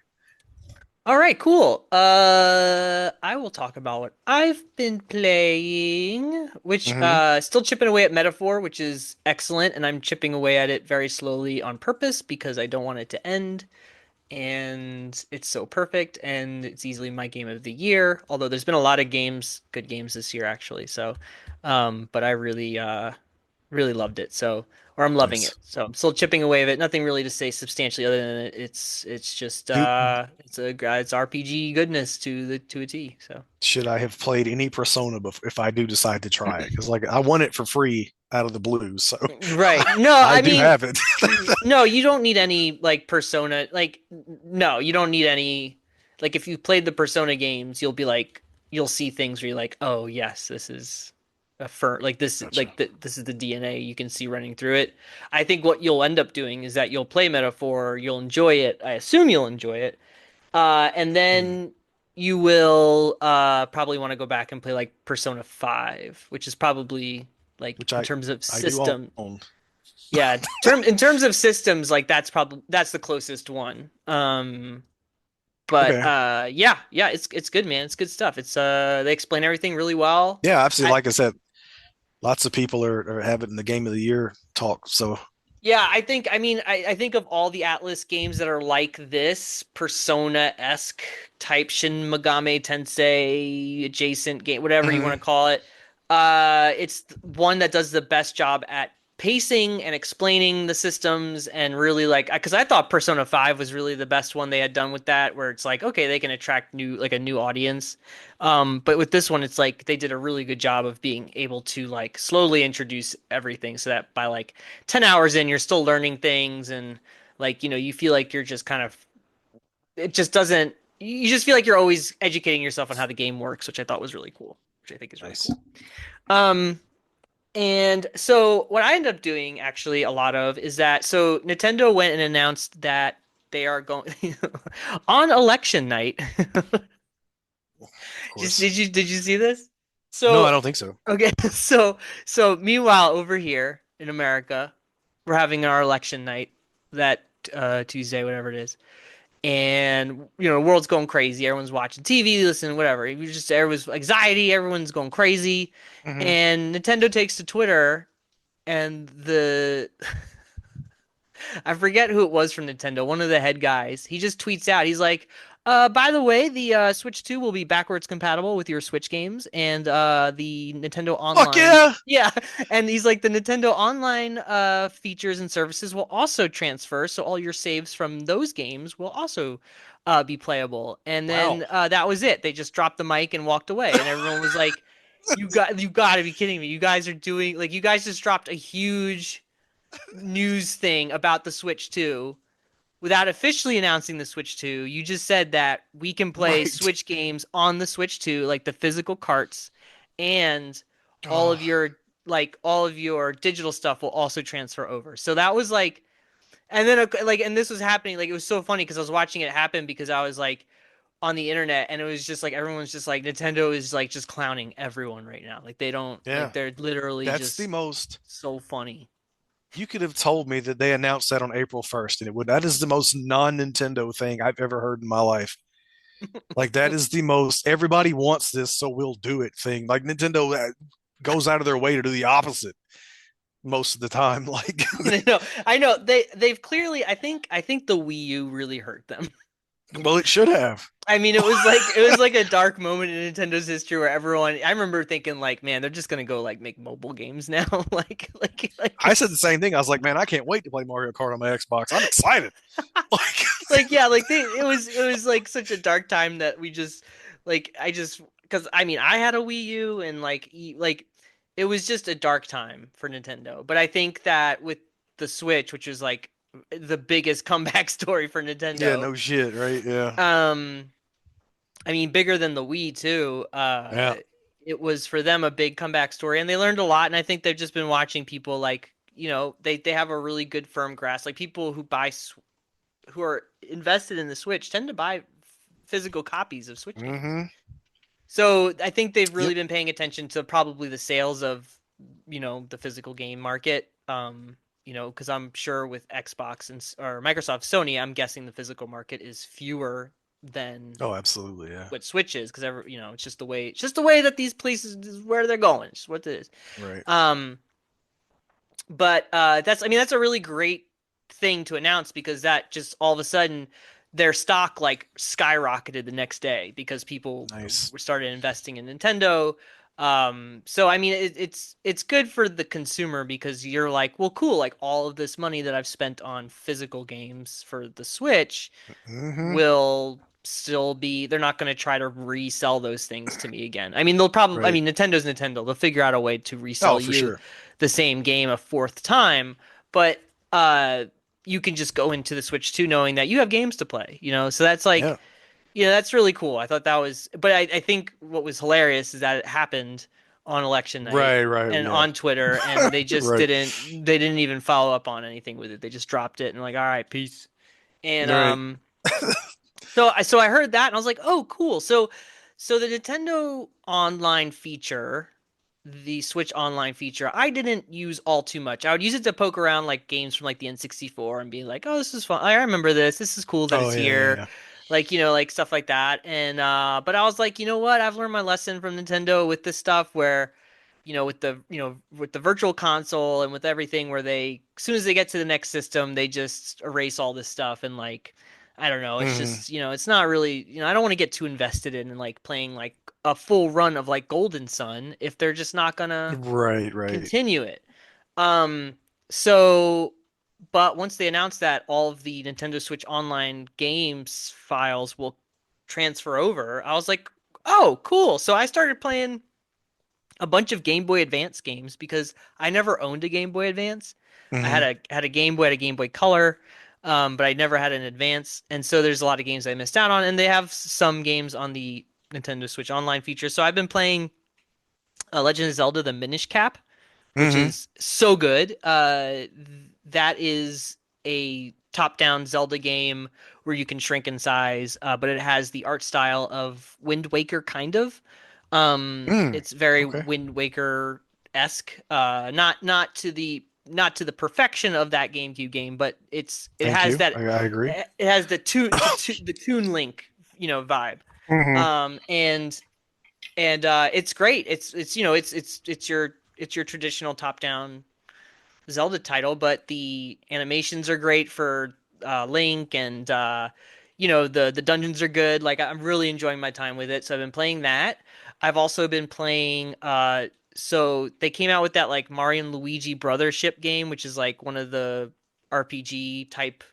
All right, cool. I will talk about what I've been playing, which Hmm. still chipping away at Metaphor, which is excellent, and I'm chipping away at it very slowly on purpose because I don't want it to end. And it's so perfect, and it's easily my game of the year. Although there's been a lot of good games this year actually. So, but I really loved it. So, or I'm loving it. Nice. So I'm still chipping away of it. Nothing really to say substantially other than it's just Do it's RPG goodness to a T. So should I have played any Persona if I do decide to try it? Because like I won it for free out of the blue, so right. No, I I do mean have it. no, you don't need any like Persona no, you don't need any like if you played the Persona games, you'll be like you'll see things where you're like, "Oh, yes, this is a fur like this Gotcha. this is the DNA you can see running through it." I think what you'll end up doing is that you'll play Metaphor, you'll enjoy it. I assume you'll enjoy it. And Hmm. then you will probably want to go back and play like Persona 5, which is probably like Which in terms of I do system. own. Yeah, in terms of systems, like that's the closest one. But Okay. yeah, yeah, it's good, man. It's good stuff. It's they explain everything really well. Yeah, I've seen, I like I said, lots of people are have it in the game of the year talk. So Yeah, I mean, I think of all the Atlas games that are like this, Persona-esque type Shin Megami Tensei adjacent game, whatever you want Hmm. to call it. It's one that does the best job at pacing and explaining the systems and really like, because I thought Persona 5 was really the best one they had done with that, where it's like, okay, they can attract like a new audience. But with this one, it's like they did a really good job of being able to like slowly introduce everything so that by like 10 hours in, you're still learning things and like, you feel like you're just kind of, it just doesn't, you just feel like you're always educating yourself on how the game works, which I thought was really cool, which I think is really Nice. cool. Um, and so what I ended up doing actually a lot of is that, so Nintendo went and announced that they are going on election night. Of Just course. did you see this? No, I So don't think so. okay, so meanwhile over here in America, we're having our election night that Tuesday, whatever it is. And the world's going crazy. Everyone's watching TV, listening, whatever. Everyone's anxiety, everyone's going crazy. Hmm. And Nintendo takes to Twitter and I forget who it was from Nintendo, one of the head guys. He just tweets out. He's like, by the way, the Switch 2 will be backwards compatible with your Switch games and the Nintendo Fuck Online. yeah! Yeah, and he's like the Nintendo Online features and services will also transfer, so all your saves from those games will also be playable. And Wow. then that was it. They just dropped the mic and walked away, and everyone was like, you got to be kidding me. You guys are doing like you guys just dropped a huge news thing about the Switch 2 without officially announcing the Switch 2. You just said that we can play Right. Switch games on the Switch 2, like the physical carts, and all of Oh, your all of your digital stuff will also transfer over. So that was like, and then like, and this was happening. Like it was so funny because I was watching it happen because I was like on the internet and it was just like everyone's just like Nintendo is like just clowning everyone right now. Like they don't like yeah. they're literally That's the just most. so funny. You could have told me that they announced that on April 1st, and it would. That is the most non-Nintendo thing I've ever heard in my life. Like that is the most. Everybody wants this, so we'll do it thing. Like Nintendo goes out of their way to do the opposite most of the time. Like, I know. They've clearly. I think the Wii U really hurt them. well, it should have. I mean, it was like a dark moment in Nintendo's history where everyone. I remember thinking like, man, they're just gonna go like make mobile games now. Like I said the it's same thing. I was like, man, I can't wait to play Mario Kart on my Xbox. I'm excited. Like, like yeah, like it was like such a dark time that we just like I just because I mean I had a Wii U and like it was just a dark time for Nintendo. But I think that with the Switch, which was like the biggest comeback story for yeah, Nintendo. no shit, right? Yeah, Um, I mean, bigger than the Wii too. yeah. It was for them a big comeback story, and they learned a lot. And I think they've just been watching people like they have a really good firm grasp. Like people who are invested in the Switch tend to buy physical copies of Switch games. Mm-hmm. So I think they've Yep. really been paying attention to probably the sales of the physical game market. Because I'm sure with Xbox or Microsoft, Sony, I'm guessing the physical market is fewer than Oh, absolutely. Yeah. what Switch is because it's just the way that these places is where they're going. It's what it is. Right. Um, but that's a really great thing to announce because that just all of a sudden their stock like skyrocketed the next day because people Nice. started investing in Nintendo. So I mean it's good for the consumer because you're like, well, cool, like all of this money that I've spent on physical games for the Switch Mm-hmm. will still be they're not going to try to resell those things to me again. I mean, they'll probably I Right. mean, Nintendo's Nintendo. They'll figure out a way to resell Oh, for you sure. the same game a fourth time, but uh you can just go into the Switch 2 knowing that you have games to play. So that's like, Yeah. that's really cool. I thought that was but I think what was hilarious is that it happened on election night Right. Right. and Yeah. on Twitter and they just Right. didn't even follow up on anything with it. They just dropped it and like, all right, peace. And Right. so I heard that and I was like, "Oh, cool." So the Nintendo Online feature, the Switch Online feature, I didn't use all too much. I would use it to poke around like games from like the N64 and be like, "Oh, this is fun. I remember this. This is cool that Oh, it's yeah. Yeah. here." Yeah. Like, like stuff like that. And but I was like, "You know what? I've learned my lesson from Nintendo with this stuff where with the virtual console and with everything where they as soon as they get to the next system, they just erase all this stuff and like I don't know, it's Hmm. just, it's not really, I don't want to get too invested in like playing like a full run of like Golden Sun if they're just not gonna Right, right. continue it. Um, so, but once they announced that all of the Nintendo Switch Online games files will transfer over, I was like, oh, cool. So I started playing a bunch of Game Boy Advance games because I never owned a Game Boy Advance. I Hmm. had a Game Boy, had a Game Boy Color, but I never had an Advance, and so there's a lot of games I missed out on, and they have some games on the Nintendo Switch Online feature. So I've been playing Legend of Zelda: The Minish Cap, which Hmm. is so good. That is a top-down Zelda game where you can shrink in size, but it has the art style of Wind Waker, kind of. Mm. It's very Okay. Wind Waker-esque. Not to the perfection of that GameCube game, but it Thank has you. that I agree. it has the Toon Link, vibe. Hmm. And it's great. It's your traditional top-down Zelda title, but the animations are great for Link, and the dungeons are good. Like I'm really enjoying my time with it. So I've been playing that. I've also been playing. So they came out with that like Mario and Luigi Brothership game, which is like one of the RPG type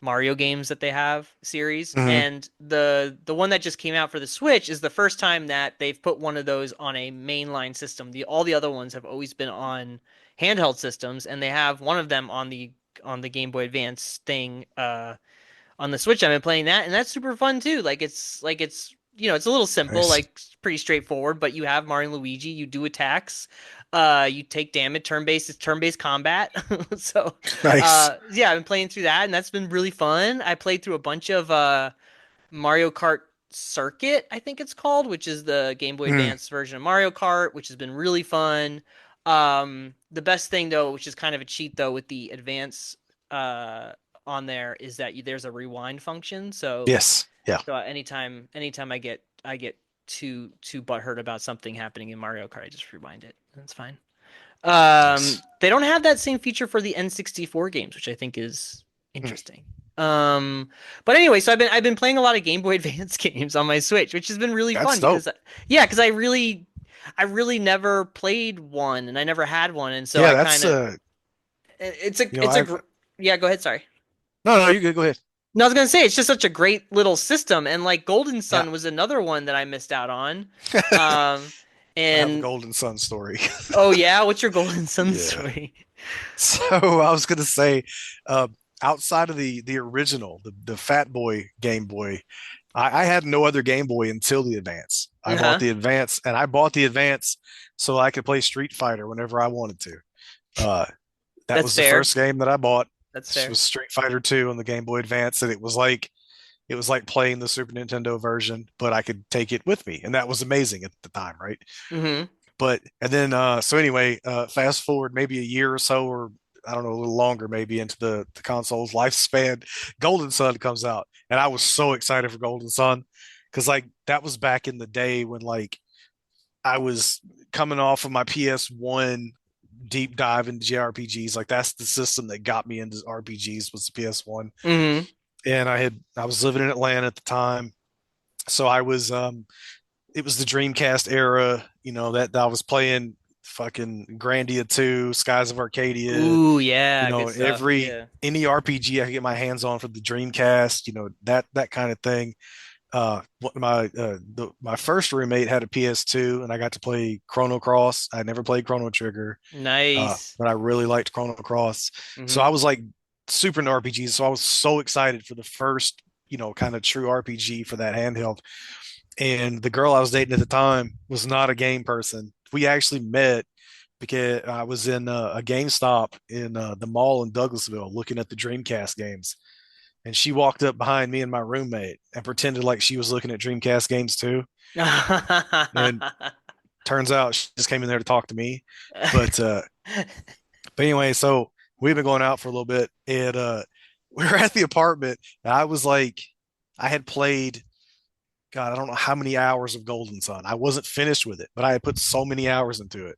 Mario games that they have series, Hmm. and the one that just came out for the Switch is the first time that they've put one of those on a mainline system. The all the other ones have always been on handheld systems, and they have one of them on the Game Boy Advance thing on the Switch. I've been playing that, and that's super fun too. It's it's a little simple, Nice. like pretty straightforward, but you have Mario and Luigi, you do attacks, you take damage, turn-based, it's turn-based combat. So, Nice. yeah, I've been playing through that, and that's been really fun. I played through a bunch of Mario Kart Circuit, I think it's called, which is the Game Boy Mm. Advance version of Mario Kart, which has been really fun. The best thing though, which is kind of a cheat though, with the Advance uh, on there, is that there's a rewind function. Yes. Yeah. So anytime I get too butthurt about something happening in Mario Kart, I just rewind it. That's fine. Nice. They don't have that same feature for the N64 games, which I think is Mm. interesting. Um, but anyway, so I've been playing a lot of Game Boy Advance games on my Switch, which has been really That's fun dope. because yeah, because I really never played one and I never had one, and so Yeah, I that's kind of it's a it's a I've gr yeah, go ahead, sorry. no, you good. Go ahead. No, I was gonna say it's just such a great little system, and like Golden Yeah. Sun was another one that I missed out on. Um, I have a and Golden Sun story. oh yeah, what's your Golden Sun Yeah. story? So I was gonna say, uh, outside of the original, the Fat Boy Game Boy, I had no other Game Boy until the Advance. I bought Uh-huh. the Advance, and I bought the Advance so I could play Street Fighter whenever I wanted to. Uh, that That's was the fair. first game that I bought. That's This fair. was Street Fighter 2 on the Game Boy Advance, and it was like playing the Super Nintendo version, but I could take it with me, and that was amazing at the time, right? Hmm. But and then so anyway, fast forward maybe a year or so, or I don't know, a little longer, maybe into the console's lifespan, Golden Sun comes out, and I was so excited for Golden Sun because like that was back in the day when like I was coming off of my PS1 deep dive into JRPGs. Like that's the system that got me into RPGs was the PS1, Hmm. and I was living in Atlanta at the time, so I was it was the Dreamcast era, that I was playing fucking Grandia 2, Skies of Arcadia, Ooh, yeah, good stuff. every Yeah. any RPG I could get my hands on for the Dreamcast, that kind of thing. My first roommate had a PS2, and I got to play Chrono Cross. I never played Chrono Trigger, Nice. but I really liked Chrono Cross. So I Hmm. was like super into RPGs. So I was so excited for the first, kind of true RPG for that handheld. And the girl I was dating at the time was not a game person. We actually met because I was in a GameStop in the mall in Douglasville looking at the Dreamcast games. And she walked up behind me and my roommate and pretended like she was looking at Dreamcast games too. And turns out she just came in there to talk to me. But uh, but anyway, so we've been going out for a little bit, and we were at the apartment, and I was like, I had played, God, I don't know how many hours of Golden Sun. I wasn't finished with it, but I had put so many hours into it.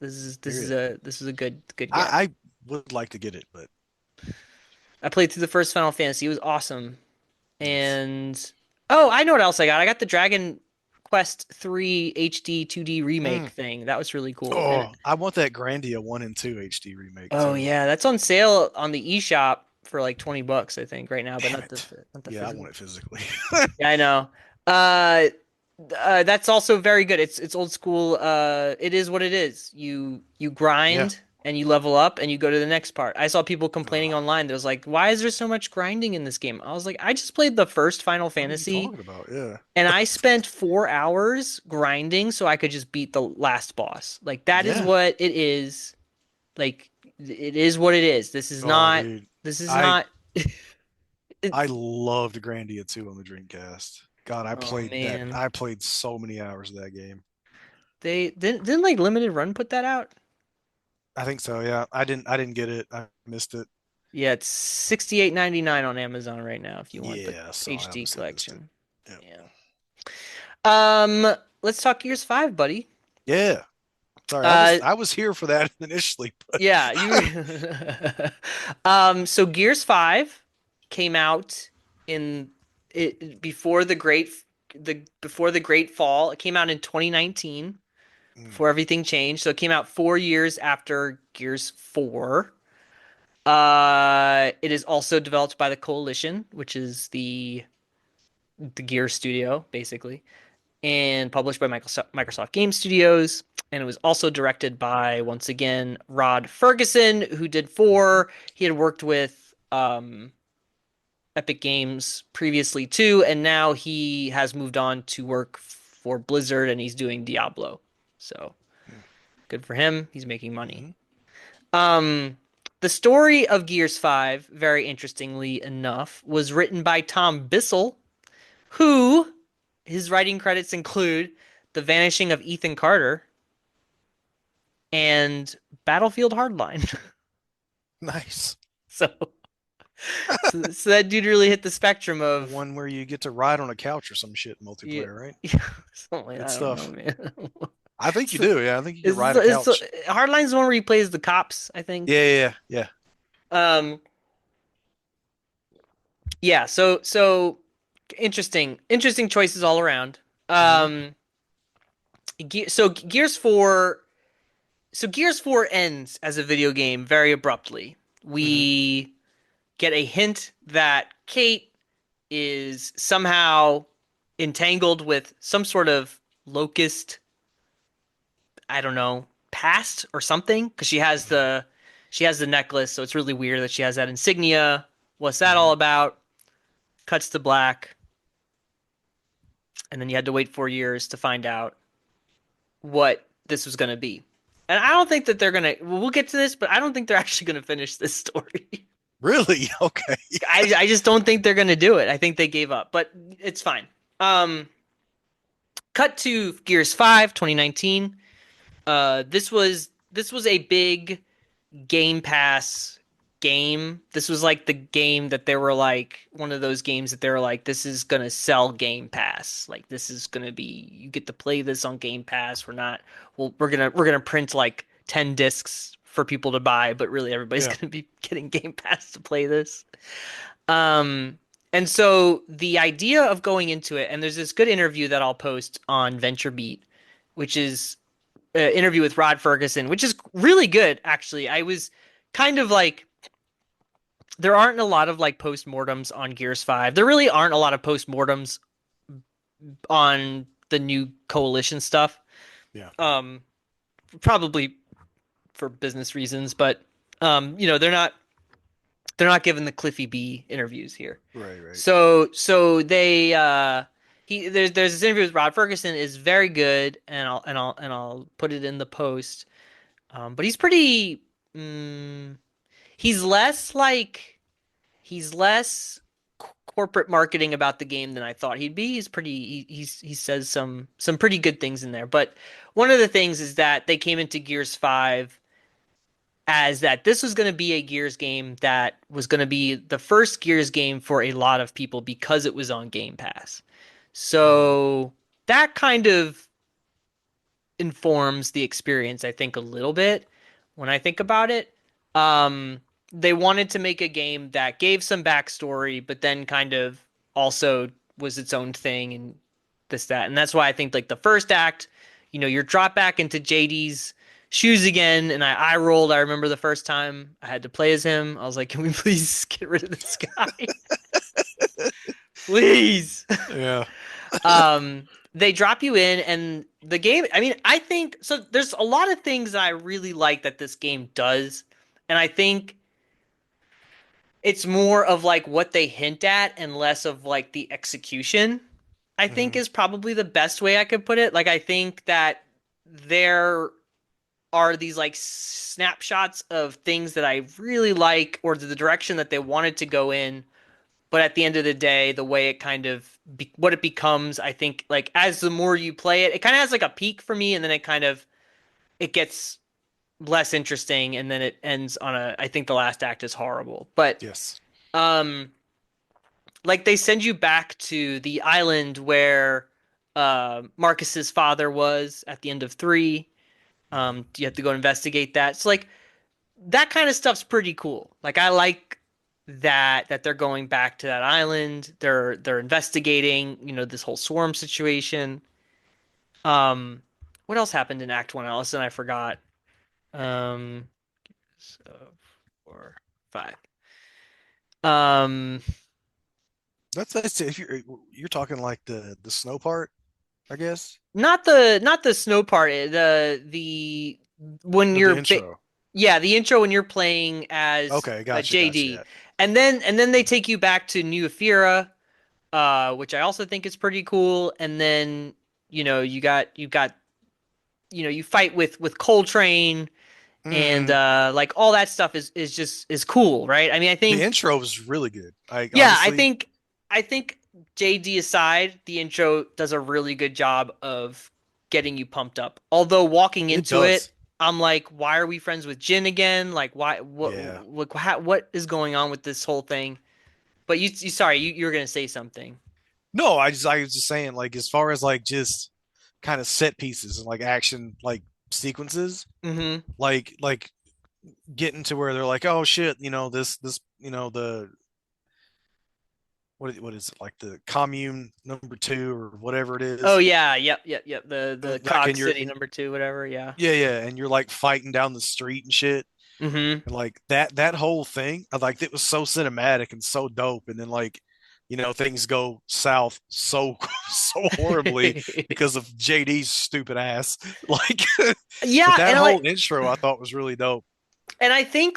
This Hear is it. a good get. I would like to get it, but I played through the first Final Fantasy. It was awesome. nice. And oh, I know what else I got. I got the Dragon Quest 3 HD 2D remake Mm. thing. That was really cool. And Oh, I want that Grandia 1 and 2 HD remake oh too. yeah, that's on sale on the eShop for like 20 bucks, I think, right now, but Damn not the it. not the Yeah, I physical. want it physically. Yeah, I know. Uh, that's also very good. It's old school. It is what it is. You Yeah. grind and you level up and you go to the next part. I saw people complaining Ugh, online. There was like, why is there so much grinding in this game? I was like, I just played the first Final what are you Fantasy talking about? Yeah. and I spent 4 hours grinding so I could just beat the last boss. Like that is Yeah. what it is. Like it is what it is. Oh, dude. This is I not I it, loved Grandia 2 on the Dreamcast. God, I oh played that. man. I played so many hours of that game. They didn't like Limited Run put that out? I think so, yeah. I didn't get it. I missed it. Yeah, it's 68.99 on Amazon right now if you want the Yeah, so I HD obviously missed it. collection. Yeah. Yeah. Um, let's talk Gears 5, buddy. Yeah. Sorry, I was Uh I was here for that initially, but yeah, you so Gears 5 came out in it before the Great Fall. It came out in 2019 mm, before everything changed. So it came out 4 years after Gears 4. It is also developed by the Coalition, which is the Gear studio, basically, and published by Microsoft Game Studios. And it was also directed by, once again, Rod Ferguson, who did mhm, 4. He had worked with Epic Games previously too, and now he has moved on to work for Blizzard, and he's doing Diablo. So good for him. He's making money. mhm. Um, the story of Gears 5, very interestingly enough, was written by Tom Bissell, who his writing credits include The Vanishing of Ethan Carter and Battlefield Hardline. Nice. So, so that dude really hit the spectrum The of one where you get to ride on a couch or some shit in yeah, multiplayer, right? yeah, something like Good I don't know, stuff. man. I think you So, do. Yeah, I think you can is ride a is couch. Hardline's the one where he plays the cops, I think. Yeah, yeah, yeah. Um, yeah, so interesting choices all around. Hmm. Um, so Gears 4 ends as a video game very abruptly. Hmm. We get a hint that Kait is somehow entangled with some sort of locust, I don't know, past or something because she has the necklace, so it's really weird that she has that insignia. What's that Hmm. all about? Cuts to black, and then you had to wait 4 years to find out what this was going to be. And I don't think that they're gonna. Well, we'll get to this, but I don't think they're actually gonna finish this story. Really? Okay. I just don't think they're gonna do it. I think they gave up, but it's fine. Um, cut to Gears 5, 2019. This was a big Game Pass game. This was like the game that they were like one of those games that they were like, this is gonna sell Game Pass. Like this is gonna be you get to play this on Game Pass. We're not well, we're gonna print like 10 discs for people to buy, but really everybody's Yeah. gonna be getting Game Pass to play this. Um, and so the idea of going into it, and there's this good interview that I'll post on VentureBeat, which is an interview with Rod Ferguson, which is really good, actually. I was kind of like, there aren't a lot of like postmortems on Gears 5. There really aren't a lot of postmortems on the new Coalition stuff. Yeah. Um, Probably for business reasons, but they're not given the Cliffy B interviews here. Right, right. So they there's this interview with Rod Ferguson is very good, and I'll put it in the post. But he's pretty. He's less like he's less corporate marketing about the game than I thought he'd be. He's pretty. He says some pretty good things in there. But one of the things is that they came into Gears 5 as that this was going to be a Gears game that was going to be the first Gears game for a lot of people because it was on Game Pass. Hmm. So that kind of informs the experience, I think, a little bit when I think about it. Um, they wanted to make a game that gave some backstory, but then kind of also was its own thing and this, that. And that's why I think like the first act, you're dropped back into JD's shoes again, and I rolled. I remember the first time I had to play as him. I was like, can we please get rid of this guy? Please. Yeah. They drop you in and the game, I mean, I think so there's a lot of things that I really like that this game does. And I think it's more of like what they hint at and less of like the execution. I think Hmm. is probably the best way I could put it. Like I think that there are these like snapshots of things that I really like or the direction that they wanted to go in, but at the end of the day, the way it kind of what it becomes, I think like as the more you play it, it kind of has like a peak for me, and then it gets less interesting, and then it ends on a. I think the last act is horrible, but Yes. um, like they send you back to the island where Marcus's father was at the end of three. Hmm. You have to go investigate that. It's like that kind of stuff's pretty cool. Like I like that they're going back to that island. They're investigating, this whole swarm situation. Um, what else happened in Act One, Allison? I forgot. Um, so four, five. Um, That's if you're talking like the snow part, I guess, not the snow part. The when or the you're intro. yeah, the intro when you're playing as Okay, gotcha, gotcha. JD, Yeah. and then they take you back to New Ephyra, which I also think is pretty cool. And then you got you fight with Coltrane and Hmm. like all that stuff is just is cool, right? I mean, I The think intro was really good. I yeah, I honestly, think I think JD aside, the intro does a really good job of getting you pumped up. Although walking it into it, does. I'm like, why are we friends with Jin again? Like, why? Yeah. What is going on with this whole thing? But you sorry, you were gonna say something. No, I was just saying, like, as far as like just kind of set pieces and like action like sequences, Hmm. like getting to where they're like, oh shit, this, the what is it, like the commune number two or whatever it Oh is. yeah, yep. The Like, Cog and you're City number two, whatever. Yeah. yeah, yeah, and you're like fighting down the street and shit. Hmm. And like that whole thing, I like it was so cinematic and so dope. And then like, things go south so so horribly because of JD's stupid ass. Like, but Yeah, that and whole like, intro I thought was really dope. and I think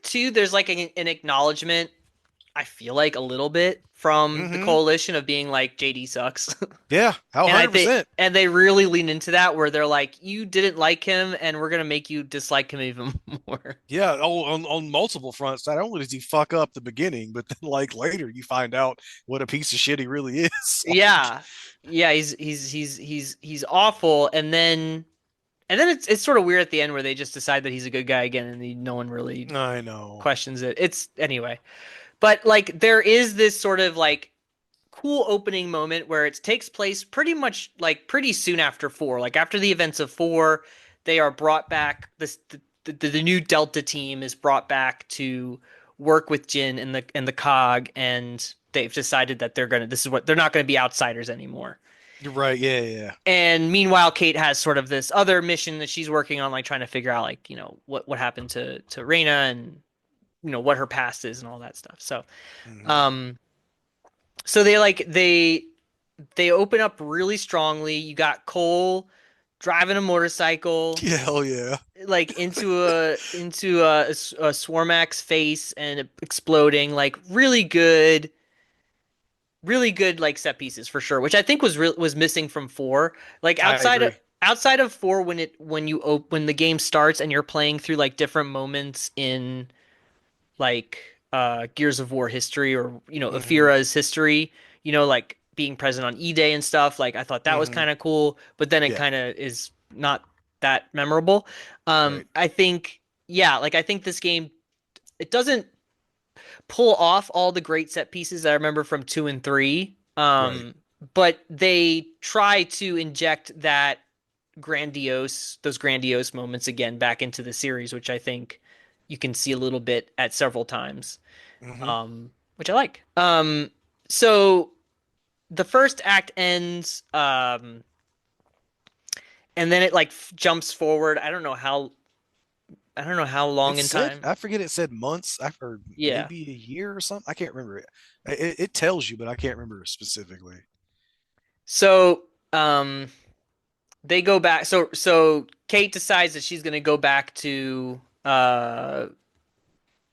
too, there's like an acknowledgement. I feel like a little bit from the Hmm. coalition of being like JD sucks, Yeah, how and I 100%. and they really lean into that where they're like, you didn't like him, and we're gonna make you dislike him even more. Yeah, on multiple fronts. Not only does he fuck up the beginning, but then like later you find out what a piece of shit he really is. Like, Yeah, yeah, he's awful, and then it's sort of weird at the end where they just decide that he's a good guy again, and no one really I know. questions it. It's anyway, but like there is this sort of like cool opening moment where it takes place pretty much like pretty soon after four. Like after the events of four, they are brought back. The new Delta team is brought back to work with Jin and the Cog, and they've decided that they're not gonna be outsiders anymore. You're right. Yeah, yeah, yeah. And meanwhile, Kate has sort of this other mission that she's working on, like trying to figure out like what happened to Reina and what her past is and all that stuff. So Hmm. um so they open up really strongly. You got Cole driving a motorcycle Yeah, hell yeah. like into a Swarmax face and exploding. Like really good like set pieces for sure, which I think was missing from four. Like I agree. outside of four, when the game starts and you're playing through like different moments in like Gears of War history or Hmm. Afira's history, like being present on E-Day and stuff. Like I thought that was Hmm. kind of cool, but then it Yeah, kind of is not that memorable. right, I think yeah, like I think this game it doesn't pull off all the great set pieces that I remember from two and three. right. But they try to inject that. grandiose moments again back into the series, which I think you can see a little bit at several times, Hmm. which I like. So the first act ends, and then it like jumps forward. I don't know how It long in said, time. I forget, it said months or Yeah. maybe a year or something. I can't remember it. It tells you, but I can't remember specifically. So they go back. So Kate decides that she's gonna go back to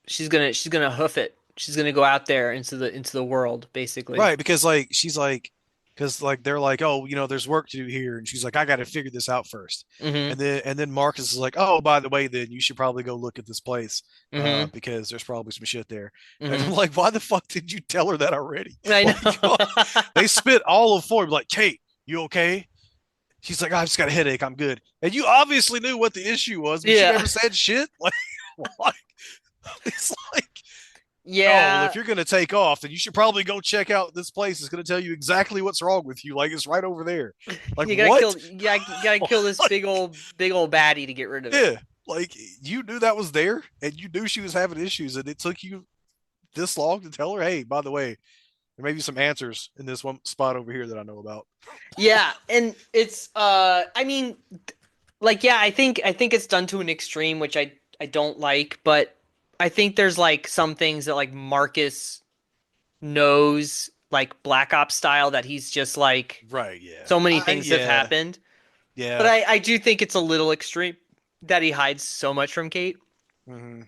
she's gonna hoof it. She's gonna go out there into the world, basically. Right, because like she's like, because like they're like, oh, there's work to do here, and she's like, I got to figure this out first. Mm-hmm. And then Marcus is like, oh, by the way, then you should probably go look at this place, Mm-hmm. because there's probably some shit there. And I'm Mm-hmm. like, why the fuck did you tell her that already? I Like, know. they spit all of form, like, Kate, you okay? She's like, I just got a headache, I'm good. And you obviously knew what the issue was, but you Yeah. never said shit. Like, it's like, oh, well, if Yeah. you're going to take off, then you should probably go check out this place. It's going to tell you exactly what's wrong with you. Like, it's right over there. Like, You gotta what? kill. You gotta kill this big old baddie to get rid of it. Yeah. Like, you knew that was there and you knew she was having issues, and it took you this long to tell her, hey, by the way, there may be some answers in this one spot over here that I know about. Yeah, and it's I mean, like, yeah, I think it's done to an extreme, which I don't like, but I think there's like some things that like Marcus knows, like Black Ops style, that he's just like Right. Yeah. so many things have Yeah. happened. But Yeah. I do think it's a little extreme that he hides so much from Kate. Hmm.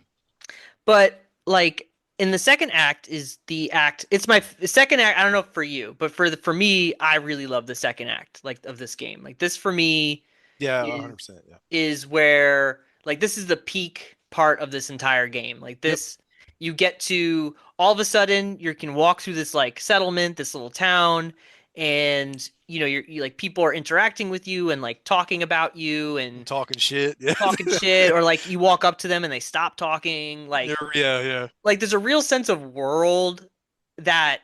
But like in the second act is the act. It's my second act. I don't know for you, but for me, I really love the second act like of this game. Like this for me Yeah. is 100%. Yeah. is where like this is the peak part of this entire game. Like Yep. this, you get to all of a sudden you can walk through this like settlement, this little town, and you like people are interacting with you and like talking about you and Talking shit. Yeah. talking shit, or like you walk up to them and they stop talking. Yeah. Yeah. Yeah. Like there's a real sense of world that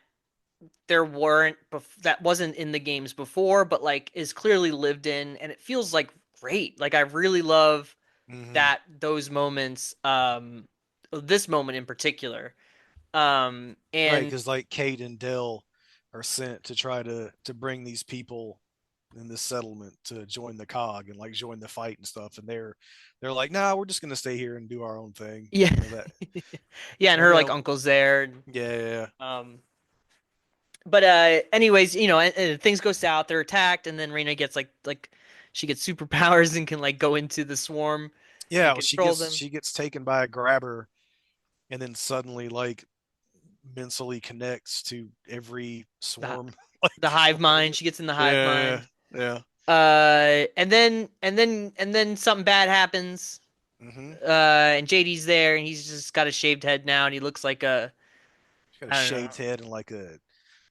that wasn't in the games before, but like is clearly lived in, and it feels like great. Like I really love Hmm. that those moments, this moment in particular. Right, And because like Kate and Dell are sent to try to bring these people in this settlement to join the cog and like join the fight and stuff, and they're like, nah, we're just gonna stay here and do our own thing. yeah, That. yeah, and Oh her yeah. like uncle's there. And, Yeah. Yeah. um, but anyways, and things go south. They're attacked, and then Reina gets like she gets superpowers and can like go into the swarm Yeah, and well, she control gets them. she gets taken by a grabber, and then suddenly like mentally connects to every The swarm. Like, the hive what? mind. She gets in the hive Yeah. mind. Yeah. And then something bad happens. Mm-hmm. And JD's there, and he's just got a shaved head now, and he looks like a She's got a I don't know. shaved head and like a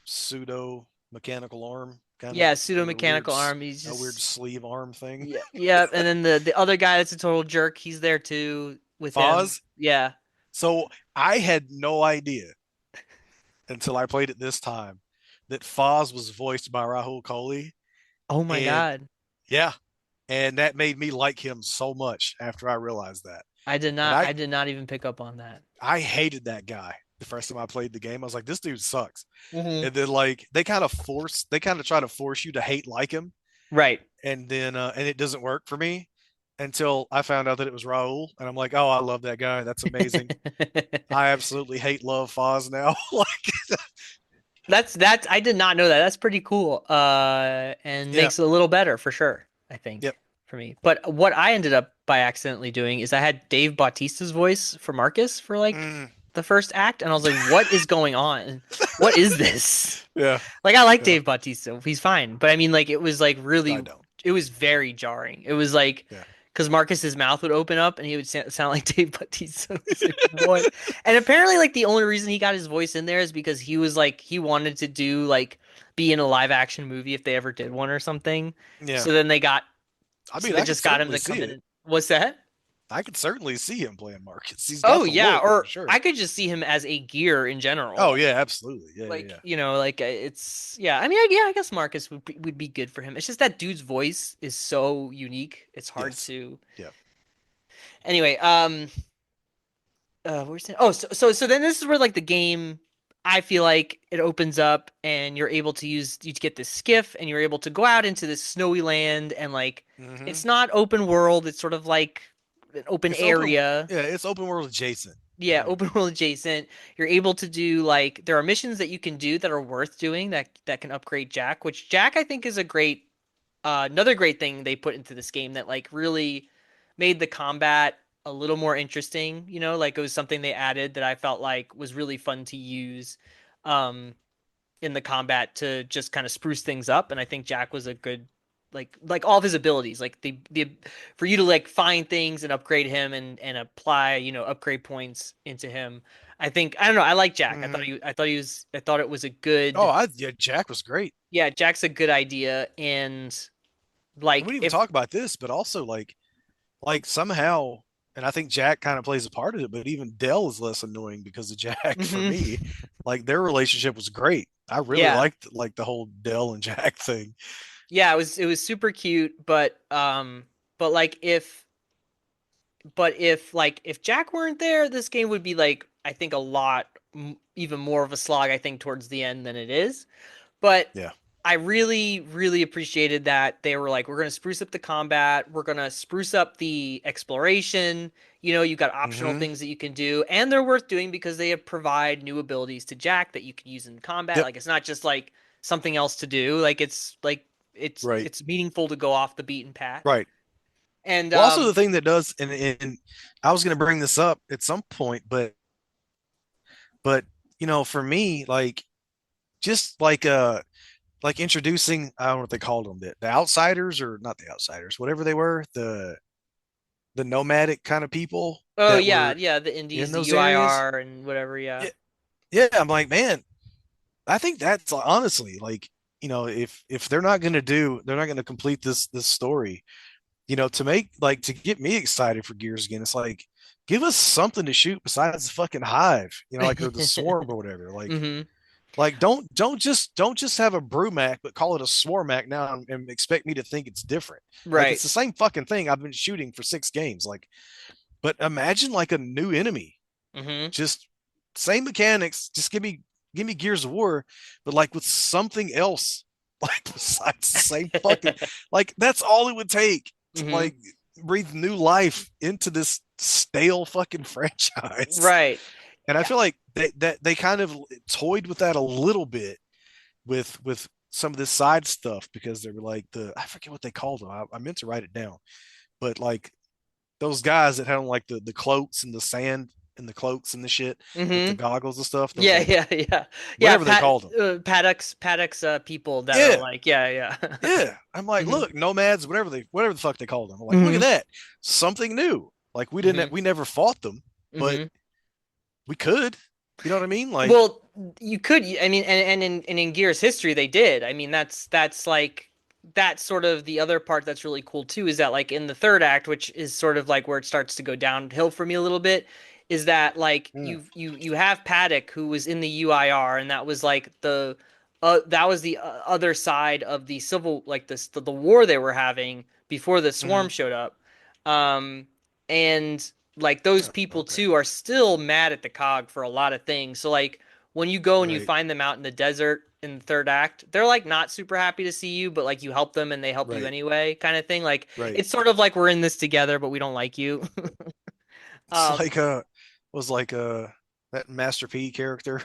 pseudo mechanical arm, kind of Yeah, pseudo a weird mechanical arm. He's a weird just sleeve arm thing. yeah, yeah. And then the other guy that's a total jerk, he's there too with him. Foz. Yeah. So I had no idea until I played it this time that Foz was voiced by Rahul Kohli, Oh my and God. yeah, and that made me like him so much after I realized that. I did And not I I did not even pick up on that. I hated that guy the first time I played the game. I was like, this dude sucks. Hmm. And then like they kind of try to force you to hate like him, Right. and then and it doesn't work for me until I found out that it was Raul, and I'm like, oh, I love that guy. That's amazing. I absolutely hate love Foz now. Like, That's I did not know that. That's pretty cool. And yeah, makes it a little better for sure, I yep. think, for me. But what I ended up by accidentally doing is I had Dave Bautista's voice for Marcus for like Mm, the first act, and I was like, what is going on? What is this? yeah, Like I like yeah. Dave Bautista. He's fine. But I mean like it was like I really don't. it was very jarring. It was like Yeah. because Marcus's mouth would open up and he would sound like Dave Bautista. I was like, what? And apparently, like the only reason he got his voice in there is because he was like he wanted to do like be in a live action movie if they ever did one or something. Yeah. So then they got I so mean, they I could just got him certainly to see come in. it. What's that? I could certainly see him playing Marcus. He's got Oh the yeah, look for or sure. I could just see him as a gear in general. Oh yeah, absolutely. Yeah, yeah, Like, yeah. like it's yeah. I mean, yeah, I guess Marcus would be good for him. It's just that dude's voice is so unique. It's hard Yes. to. Yeah. Anyway, where's it? Oh, so then this is where like the game, I feel like it opens up and you're able to you get this skiff and you're able to go out into this snowy land and like Hmm. it's not open world, it's sort of like an open It's open. area. Yeah, it's open world adjacent. Yeah, Like. open world adjacent. You're able to do like there are missions that you can do that are worth doing that can upgrade Jack, which Jack I think is a great another great thing they put into this game that like really made the combat a little more interesting, like it was something they added that I felt like was really fun to use um in the combat to just kind of spruce things up. And I think Jack was a good like all of his abilities, like the for you to like find things and upgrade him and apply, upgrade points into him. I don't know, I like Jack. Hmm. I thought it was a good, Oh, yeah, Jack was great. yeah, Jack's a good idea. And And we like didn't even if talk about this, but also like somehow, and I think Jack kind of plays a part of it, but even Dell is less annoying because of Jack for Mhm. me. Like their relationship was great. I really Yeah. liked like the whole Dell and Jack thing. Yeah, it was super cute, but like if Jack weren't there, this game would be like I think a lot even more of a slog I think towards the end than it is. But Yeah. I really, really appreciated that they were like, we're gonna spruce up the combat, we're gonna spruce up the exploration. You got optional Hmm. things that you can do, and they're worth doing because they provide new abilities to Jack that you can use in combat. Yep. Like it's not just like something else to do. Like Right. it's meaningful to go off the beaten path. Right. And Well, also the thing that does, and I was going to bring this up at some point, but for me, like just like introducing, I don't know what they called them, the outsiders or not the outsiders, whatever they were, the nomadic kind of people oh that yeah, were yeah, the indies, in the those areas. UIR and whatever, yeah. Yeah, yeah. I'm like, man, I think that's honestly like, if they're not going to complete this story, to make like to get me excited for Gears again, it's like give us something to shoot besides the fucking hive, like or the swarm or whatever. Hmm. Like don't just have a Brumac, but call it a Swarmac now and expect me to think it's different. Like Right. it's the same fucking thing I've been shooting for 6 games. Like, but imagine like a new enemy, Hmm. just same mechanics. Just give me Gears of War, but like with something else, like besides the same fucking, like that's all it would take to Hmm. like breathe new life into this stale fucking franchise. Right. And I Yeah. feel like they kind of toyed with that a little bit with some of this side stuff because they were like I forget what they called them. I meant to write it down, but like those guys that had on like the cloaks and the sand and the cloaks and the shit with the Hmm. goggles and stuff. Those Yeah, like yeah, yeah. Yeah, whatever they called them. Paddocks people that are Yeah, like, yeah, yeah. yeah. I'm like, Hmm. look, nomads, whatever the fuck they called them. I'm like, look at Hmm. that, something new. Like Hmm. we never fought them, but Hmm. we could. You know what I mean? Like, Well, you could. I mean, and in Gears history, they did. I mean, that's like that's sort of the other part that's really cool too. Is that like in the third act, which is sort of like where it starts to go downhill for me a little bit, is that like mm, you have Paddock who was in the UIR, and that was like that was the other side of the civil like the war they were having before the swarm mm, showed up. Um, and like those oh, people okay, too are still mad at the cog for a lot of things. So like when you go and you right, find them out in the desert in the third act, they're like not super happy to see you, but like you help them and they help you right, anyway, kind of thing. Like right. it's sort of like we're in this together, but we don't like you. It's Um, like was like that Master P character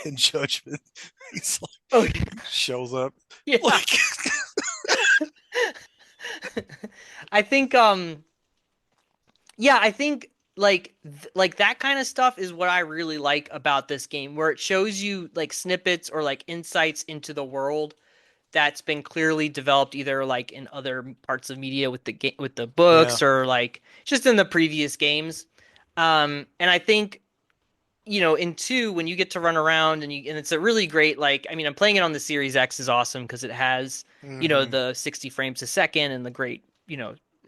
in Judgment. He's like oh shows up yeah. like I think yeah, I think like that kind of stuff is what I really like about this game, where it shows you like snippets or like insights into the world that's been clearly developed either like in other parts of media with the game with the yeah. books or like just in the previous games. And I think in two when you get to run around and it's a really great like I mean I'm playing it on the Series X is awesome because it has Hmm. the 60 frames a second and the great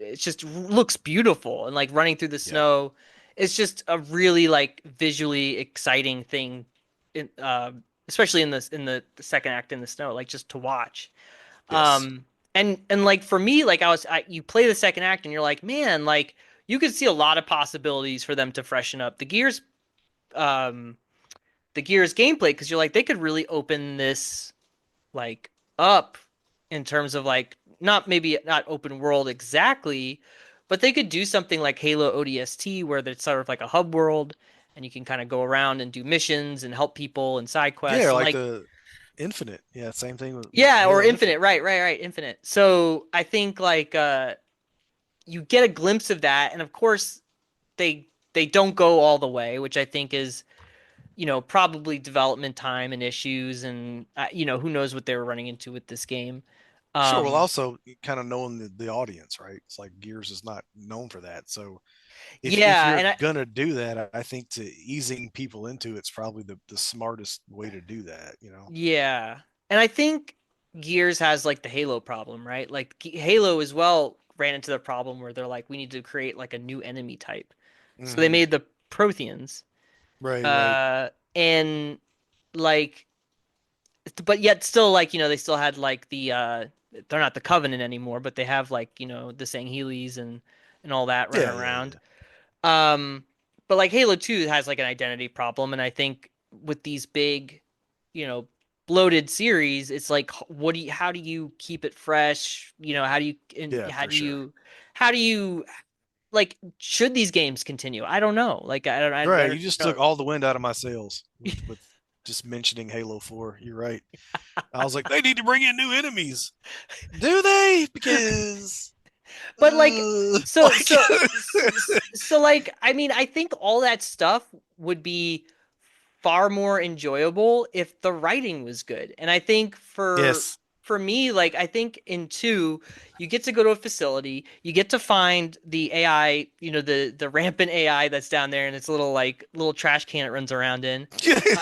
it just looks beautiful, and like running through the Yeah. snow, it's just a really like visually exciting thing, in, especially in the second act in the snow, like just to watch. Yes. Um, and like for me, like you play the second act and you're like, man, like you could see a lot of possibilities for them to freshen up um, the Gears gameplay because you're like they could really open this like up in terms of like not maybe not open world exactly, but they could do something like Halo ODST where it's sort of like a hub world and you can kind of go around and do missions and help people and side Yeah, quests and like like the Infinite. Yeah, same thing with yeah, or Halo Infinite, Infinite. right, Infinite. So I think like you get a glimpse of that and of course they don't go all the way, which I think is probably development time and issues and who knows what they were running into with this game. Sure. Well, Um, also kind of knowing the audience, right? It's like Gears is not known for that. So if yeah, you're and gonna do that, I think to easing people into it's probably the smartest way to do that. yeah, and I think Gears has like the Halo problem, right? Like Halo as well ran into the problem where they're like, we need to create like a new enemy type, so they Hmm. made the Protheans, Right. Right. and like, but yet still like they still had like they're not the Covenant anymore, but they have like the Sangheilies and all that running Yeah. Yeah. around. Yeah. Um, but like Halo 2 has like an identity problem, and I think with these big, you know, bloated series, it's like how do you keep it fresh? How do you and Yeah. For sure. how do you like should these games continue? I don't know. Like I Right. don't You just took know. all the wind out of my sails with just mentioning Halo 4. You're right. I was like, they need to bring in new enemies. Do they? Because But like so like so so like I mean I think all that stuff would be far more enjoyable if the writing was good. And I think yes. for me, like I think in two, you get to go to a facility, you get to find the AI, the rampant AI that's down there, and it's a little trash can it runs around in.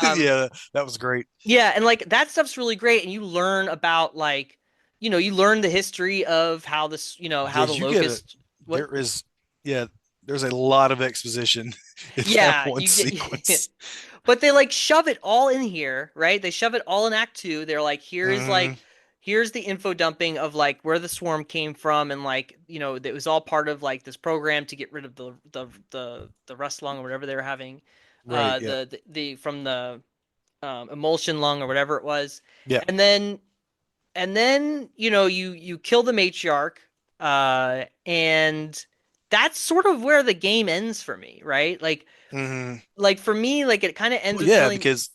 Um, Yeah, that was great. yeah, and like that stuff's really great, and you learn about like, you learn the history of how this, how the Yes, you get a locust. What? there is yeah, there's a lot of exposition in that Yeah, one you get. sequence. But they like shove it all in here, right? They shove it all in Act Two. They're like, Hmm. here's the info dumping of like where the swarm came from, and like, it was all part of like this program to get rid of the rust lung or whatever they were having, Right, yeah. the from the emulsion lung or whatever it was, Yeah. and then you kill the matriarch, and that's sort of where the game ends for me, right? Hmm. Like for me, like it kind of ends Well, with yeah, feeling. because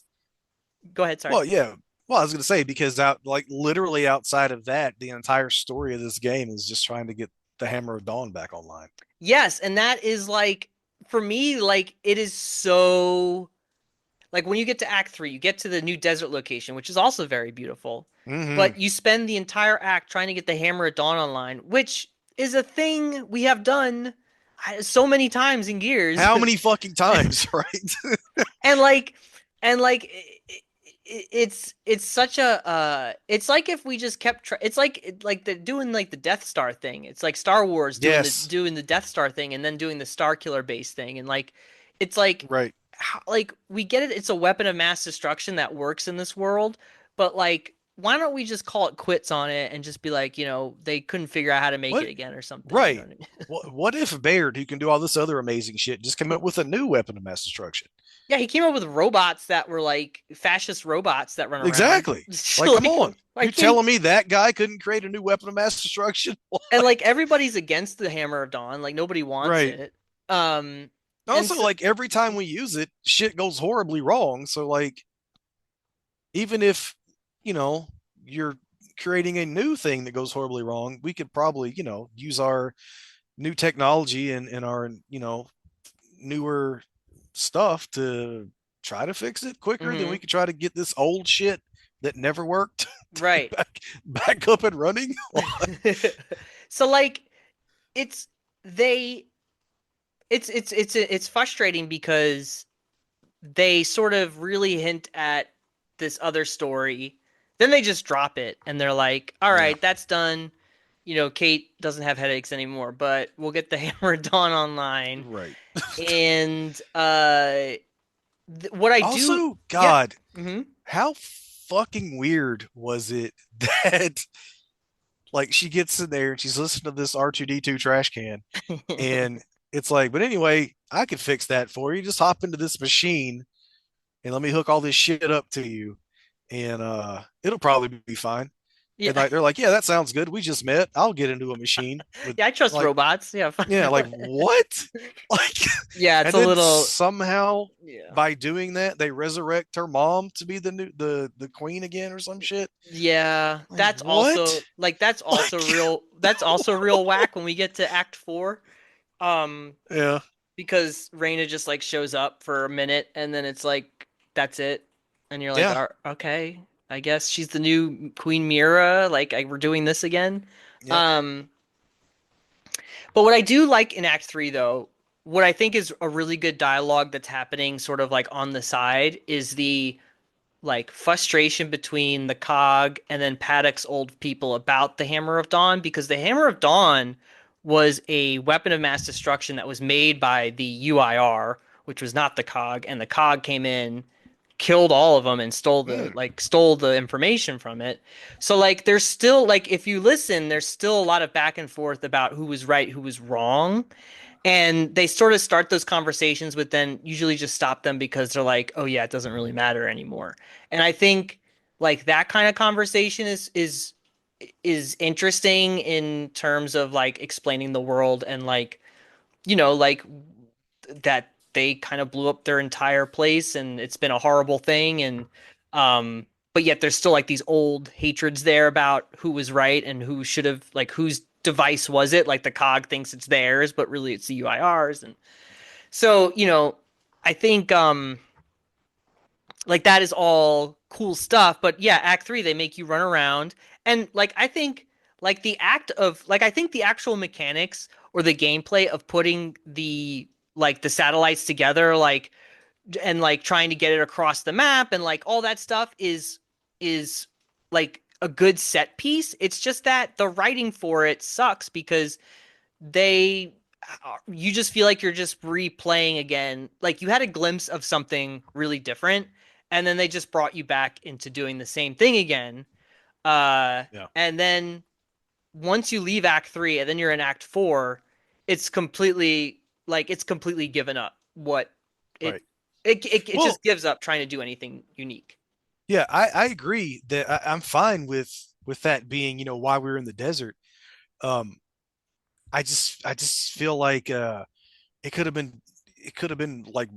Go ahead, sorry. well, yeah. Well, I was gonna say because out like literally outside of that, the entire story of this game is just trying to get the Hammer of Dawn back online. Yes, and that is like for me, like it is so like when you get to Act 3, you get to the new desert location, which is also very beautiful. Hmm. But you spend the entire act trying to get the Hammer of Dawn online, which is a thing we have done so many times in Gears. How many fucking times, right? And like it's such a it's like if we just kept it's like the doing like the Death Star thing. It's like Star Wars doing the Yes. doing the Death Star thing and then doing the Star Killer base thing, and like it's like Right. like we get it, it's a weapon of mass destruction that works in this world, but like why don't we just call it quits on it and just be like, they couldn't figure out how to make it What? again or something, you know Right. what I mean? What if Baird, who can do all this other amazing shit, just came up with a new weapon of mass destruction? Yeah, he came up with robots that were like fascist robots that run around. Exactly. Like, come Like, on. I You think, telling me that guy couldn't create a new weapon of mass destruction? and like everybody's against the Hammer of Dawn. Like nobody wants Right. it. Um, and Also, so, like every time we use it, shit goes horribly wrong. So, like, even if, you know, you're creating a new thing that goes horribly wrong, we could probably, use our new technology and our, newer stuff to try to fix it quicker than we mhm, could try to get this old shit that never worked right. back up and running. So like it's they it's frustrating because they sort of really hint at this other story. Then they just drop it and they're like, "All Yeah. right, that's done. Kate doesn't have headaches anymore, but we'll get the Hammer of Dawn online. Right. And what I do, Also, yeah. God, Hmm. how fucking weird was it that like she gets in there and she's listening to this R2D2 trash can and it's like, but anyway, I could fix that for you. Just hop into this machine and let me hook all this shit up to you and it'll probably be fine. Yeah, And like they're like, yeah, that sounds good. We just met. I'll get into a machine with yeah, I trust like, robots. Yeah, yeah, like what? Like, yeah, it's and a then little, somehow yeah. by doing that, they resurrect her mom to be the queen again or some shit. Yeah, Like what? that's also Like, real whack when we get to Act 4. Um yeah, because Reina just like shows up for a minute and then it's like that's it. And you're like, yeah, okay, I guess she's the new Queen Mira, like we're doing this again. yep. Um but what I do like in Act 3 though, what I think is a really good dialogue that's happening sort of like on the side is the like frustration between the cog and then Paddock's old people about the Hammer of Dawn, because the Hammer of Dawn was a weapon of mass destruction that was made by the UIR, which was not the cog, and the cog came in, killed all of them and Mm, stole the information from it. So like there's still like if you listen, there's still a lot of back and forth about who was right, who was wrong. And they sort of start those conversations, but then usually just stop them because they're like, "Oh yeah, it doesn't really matter anymore." And I think like that kind of conversation is interesting in terms of like explaining the world and like like that they kind of blew up their entire place and it's been a horrible thing and but yet there's still like these old hatreds there about who was right and who should have like whose device was it, like the cog thinks it's theirs but really it's the UIR's. And so I think like that is all cool stuff, but yeah, Act 3 they make you run around and like I think like the act of like I think the actual mechanics or the gameplay of putting the satellites together like and like trying to get it across the map and like all that stuff is like a good set piece. It's just that the writing for it sucks because they you just feel like you're just replaying again. Like you had a glimpse of something really different and then they just brought you back into doing the same thing again. Uh yeah, and then once you leave Act 3 and then you're in Act 4, it's completely given up what it right. it Well, just gives up trying to do anything unique. yeah, I agree that I'm fine with that being, why we were in the desert. Um, I just feel like it could have been it could have been like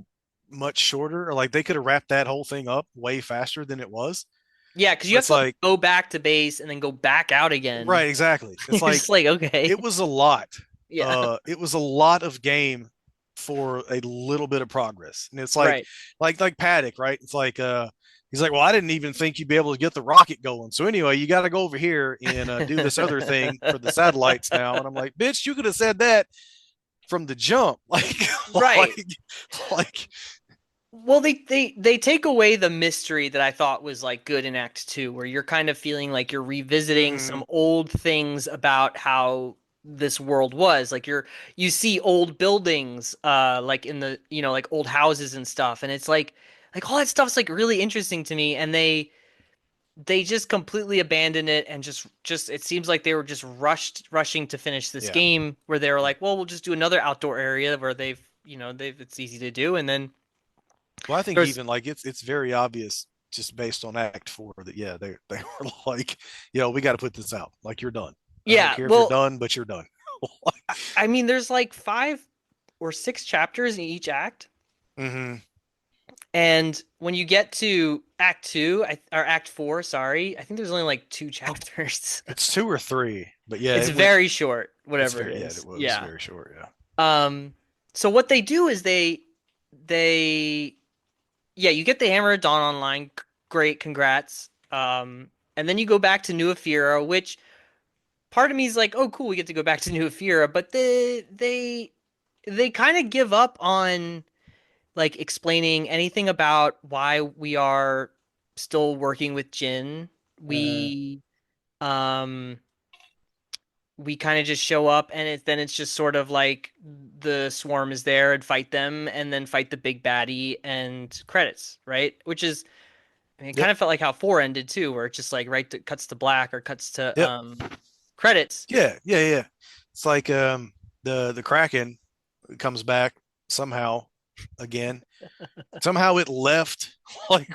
much shorter, or like they could have wrapped that whole thing up way faster than it was. Yeah, because you But have it's to like like, go back to base and then go back out again. right, exactly. It's You're like just like, okay. it was a lot. Yeah. It was a lot of game for a little bit of progress. And it's like Right. like Paddock, right? It's like he's like, well, I didn't even think you'd be able to get the rocket going. So anyway, you got to go over here and do this other thing for the satellites now. And I'm like, bitch, you could have said that from the jump. Like, Right. like, like, Well, they take away the mystery that I thought was like good in Act 2, where you're kind of feeling like you're revisiting some mm, old things about how this world was. Like you see old buildings, like in the like old houses and stuff, and it's like all that stuff's like really interesting to me, and they just completely abandoned it and just it seems like they were just rushing to finish this yeah. game, where they were like, well, we'll just do another outdoor area where they've it's easy to do, and then Well, I think there's even like it's very obvious just based on Act Four that yeah they were like, we got to put this out. Like you're done. I don't yeah, care if you're well, done, but you're done. I mean, there's like 5 or 6 chapters in each act, Mm-hmm. and when you get to Act 2, or Act 4, sorry, I think there's only like 2 chapters. It's two or three, but yeah, It's it went. very short, It's whatever it very yeah, is. it was Yeah. very short. Yeah. Um. So what they do is they yeah, you get the Hammer of Dawn online. Great, congrats. And then you go back to New Ephyra, which part of me is like, oh, cool, we get to go back to New Ephyra, but they kind of give up on like explaining anything about why we are still working with Jin. Mm-hmm. We um we kind of just show up and then it's just sort of like the swarm is there and fight them and then fight the big baddie and credits, right? Which is, I mean, it kind Yep. of felt like how 4 ended too, where it's just like cuts to black or cuts to Yep. credits. Yeah. Yeah. Yeah. It's like the Kraken comes back somehow again. Somehow it left like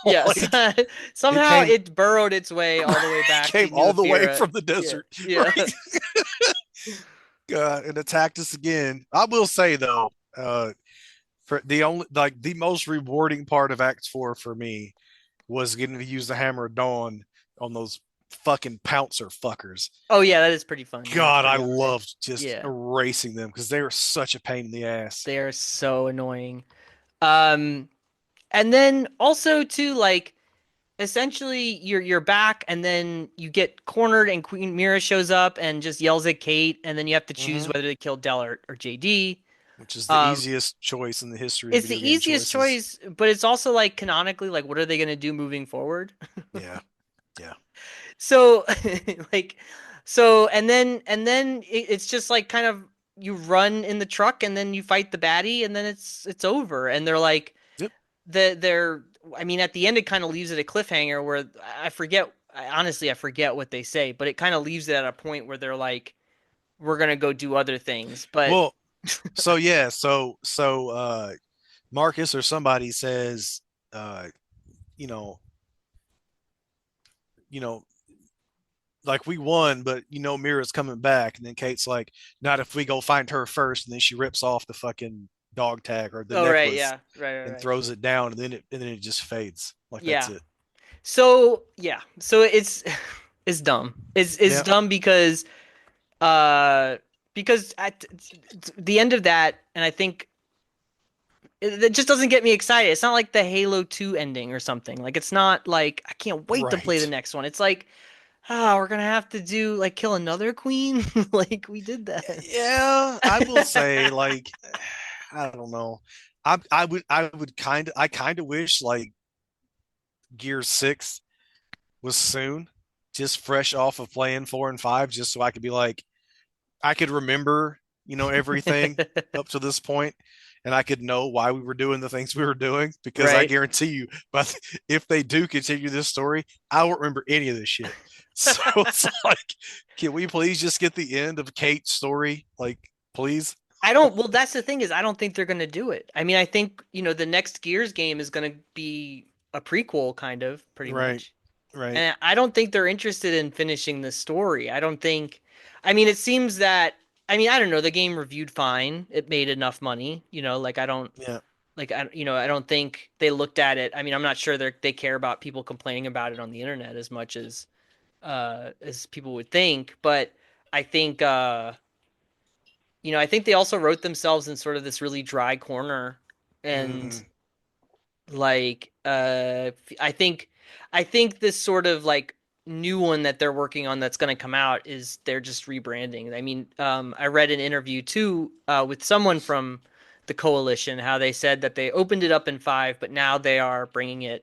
Yeah, like it somehow came it burrowed its way all the way back to came New all the way Ephyra. from the Yeah, desert, yeah. right? And attacked us again. I will say though, for the only like the most rewarding part of Act 4 for me was getting to use the Hammer of Dawn on those fucking pouncer fuckers. Oh yeah, that is pretty fun. Yeah, God, I they are. loved just Yeah, erasing them because they were such a pain in the ass. they are so annoying. Um, and then also too, like essentially you're back and then you get cornered and Queen Mira shows up and just yells at Kate and then you have to choose Mm-hmm. whether to kill Del or JD. Which is the Um, easiest choice in the history of it's video the game easiest choices. choice, but it's also like canonically, like what are they gonna do moving forward? Yeah, yeah, So like and then it's just like kind of you run in the truck and then you fight the baddie and then it's over and they're like yep, they're I mean at the end it kind of leaves it a cliffhanger where honestly I forget what they say, but it kind of leaves it at a point where they're like we're gonna go do other things. But well, so yeah, Marcus or somebody says, uh, you know, you know, like we won, but Mira's coming back, and then Kate's like, not if we go find her first, and then she rips off the fucking dog tag or the oh right, necklace yeah, right, and right. throws it down, and then it just fades. Like that's Yeah. it. So yeah, so it's it's dumb. It's Yeah, dumb uh because at the end of that and I think it just doesn't get me excited. It's not like the Halo 2 ending or something. Like it's not like I can't wait to play the right. next one. It's like we're gonna have to do like kill another queen. Like we did that. Yeah, I will say, like, I don't know. I kind of wish like Gear 6 was soon, just fresh off of playing 4 and 5, just so I could be like, I could remember, everything up to this point, and I could know why we were doing the things we were doing. Because I Right. guarantee you, but if they do continue this story, I won't remember any of this shit. So it's like, can we please just get the end of Kate's story? Like, please? I don't well that's the thing is I don't think they're gonna do it. I mean I think, the next Gears game is gonna be a prequel kind of pretty Right, much. right. And I don't think they're interested in finishing the story. I don't think, I mean, it seems that, I mean, I don't know, the game reviewed fine. It made enough money, like I don't, Yeah, like I don't think they looked at it. I mean, I'm not sure they care about people complaining about it on the internet as much as people would think, but I think I think they also wrote themselves in sort of this really dry corner and mm, like I think this sort of like new one that they're working on that's going to come out is they're just rebranding. I mean, I read an interview too with someone from the coalition how they said that they opened it up in 5 but now they're going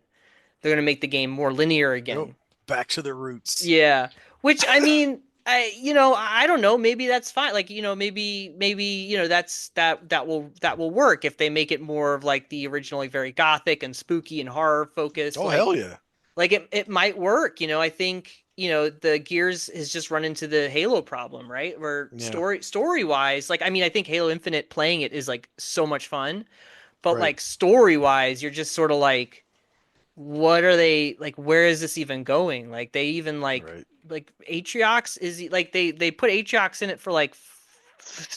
to make the game more linear yep. again. Back to the roots. Yeah, which I mean, I don't know. Maybe that's fine. Like, maybe that will work if they make it more of like the original, like very gothic and spooky and horror focused. Oh Like, hell yeah, it might work. I think the Gears has just run into the Halo problem, right? Where yeah, story wise, like I mean, I think Halo Infinite playing it is like so much fun, but right, like story wise, you're just sort of like what are they like where is this even going like they even right, like Atriox is like they put Atriox in it for like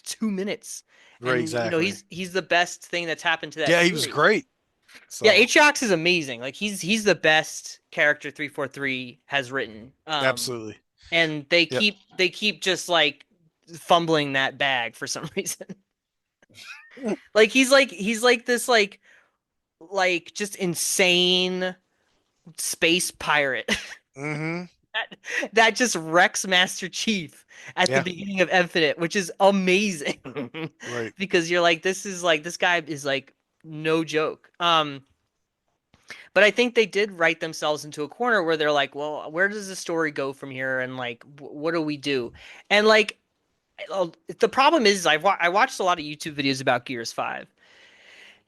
2 minutes right. and Exactly. he's the best thing that's happened to that Yeah, he was series. great. Yeah, So Atriox is amazing. Like he's the best character 343 has written. absolutely. And they Yep. keep just like fumbling that bag for some reason. Like he's like this like just insane space pirate Mm-hmm. that just wrecks Master Chief at the Yeah. beginning of Infinite, which is amazing Right. because you're like, this guy is like no joke. But I think they did write themselves into a corner where they're like, well, where does the story go from here? And like, what do we do? And like, the problem is, I watched a lot of YouTube videos about Gears 5,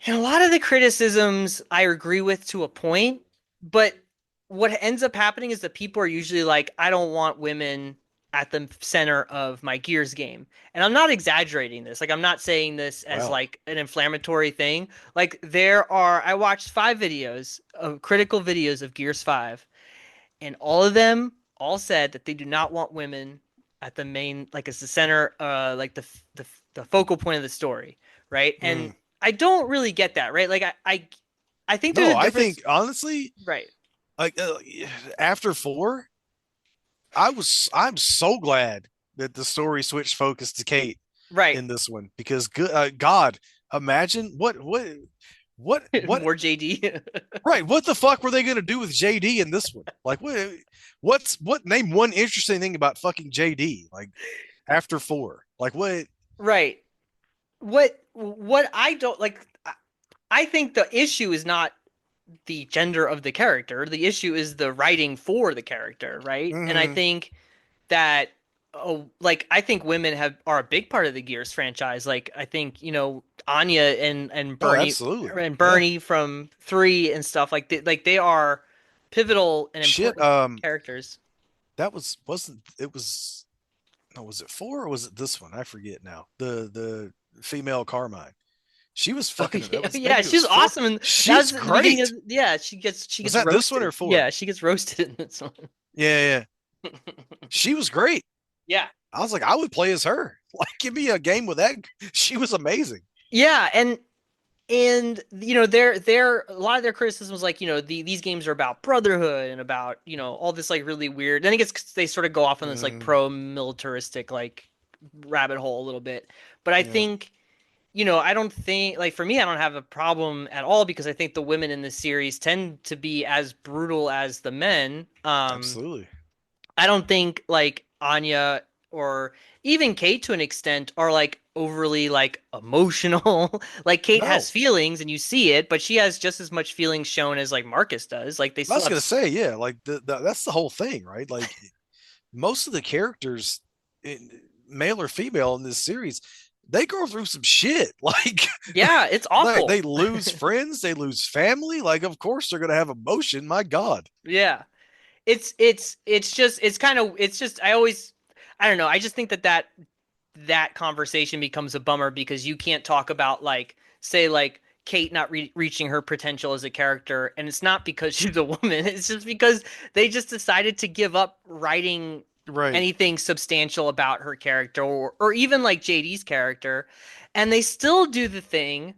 and a lot of the criticisms I agree with to a point, but what ends up happening is that people are usually like, I don't want women at the center of my Gears game. And I'm not exaggerating this. Like, I'm not saying this as Wow. like an inflammatory thing. Like, I watched 5 videos of critical videos of Gears 5, and all of them all said that they do not want women at the main, like as the center, like the focal point of the story, right? And Mm. I don't really get that, right? Like I think there's No, a I difference, think honestly, right? like after four, I'm so glad that the story switched focus to Kate Right. in this one because good God, imagine what More JD. right, what the fuck were they gonna do with JD in this one? Like what name one interesting thing about fucking JD like after four? Like what? Right. What I don't like, I think the issue is not the gender of the character. The issue is the writing for the character, right? And I Mm-hmm. think that, oh, like I think women are a big part of the Gears franchise. Like I think, Anya and Oh, Bernie absolutely. and Yeah. Bernie from 3 and stuff, they are pivotal and Shit. important characters. That wasn't it was no, was it four or was it this one? I forget now. The female Carmine. She was Oh fucking that yeah, was yeah, maybe it she's was four. awesome, and that was She's the beginning of, great. yeah. She Was gets that this one or roasted. four? Yeah, she gets roasted in this one. Yeah, yeah. She was great. Yeah, I was like, I would play as her. Like, give me a game with that. She was amazing. yeah, and their a lot of their criticism was like, these games are about brotherhood and about, all this like really weird. Then it gets they sort of go off on this like Mm, pro-militaristic like rabbit hole a little bit. But I yeah, think, I don't think, like, for me, I don't have a problem at all because I think the women in this series tend to be as brutal as the men. absolutely. I don't think like Anya or even Kate to an extent are like overly like emotional. Like Kate has No, feelings and you see it, but she has just as much feelings shown as like Marcus does. Like they I still was have gonna say, yeah, like that's the whole thing, right? Like most of the characters, male or female in this series, they go through some shit. Like yeah, it's they awful. lose friends, they lose family. Like, of course they're gonna have emotion. My God. Yeah. It's just it's kind of it's just I don't know. I just think that conversation becomes a bummer because you can't talk about like say like Kate not reaching her potential as a character, and it's not because she's a woman. It's just because they just decided to give up writing Right. anything substantial about her character, or even like JD's character, and they still do the thing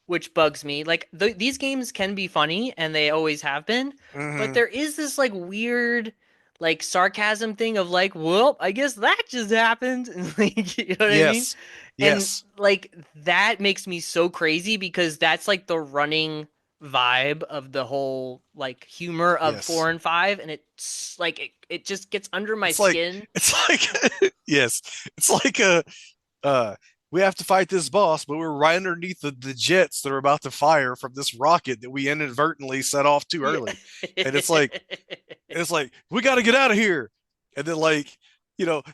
which bugs me. Like these games can be funny and they always have been, but Mm-hmm. there is this like weird like sarcasm thing of like, well, I guess that just happened. And like, you know what I mean? Yes. And Yes. like that makes me so crazy because that's like the running vibe of the whole like humor of Yes. 4 and 5, and it's like it just gets under my It's like skin. it's like yes. It's like a uh we have to fight this boss, but we're right underneath the jets that are about to fire from this rocket that we inadvertently set off too Yeah. early. And it's like we got to get out of here. And then like,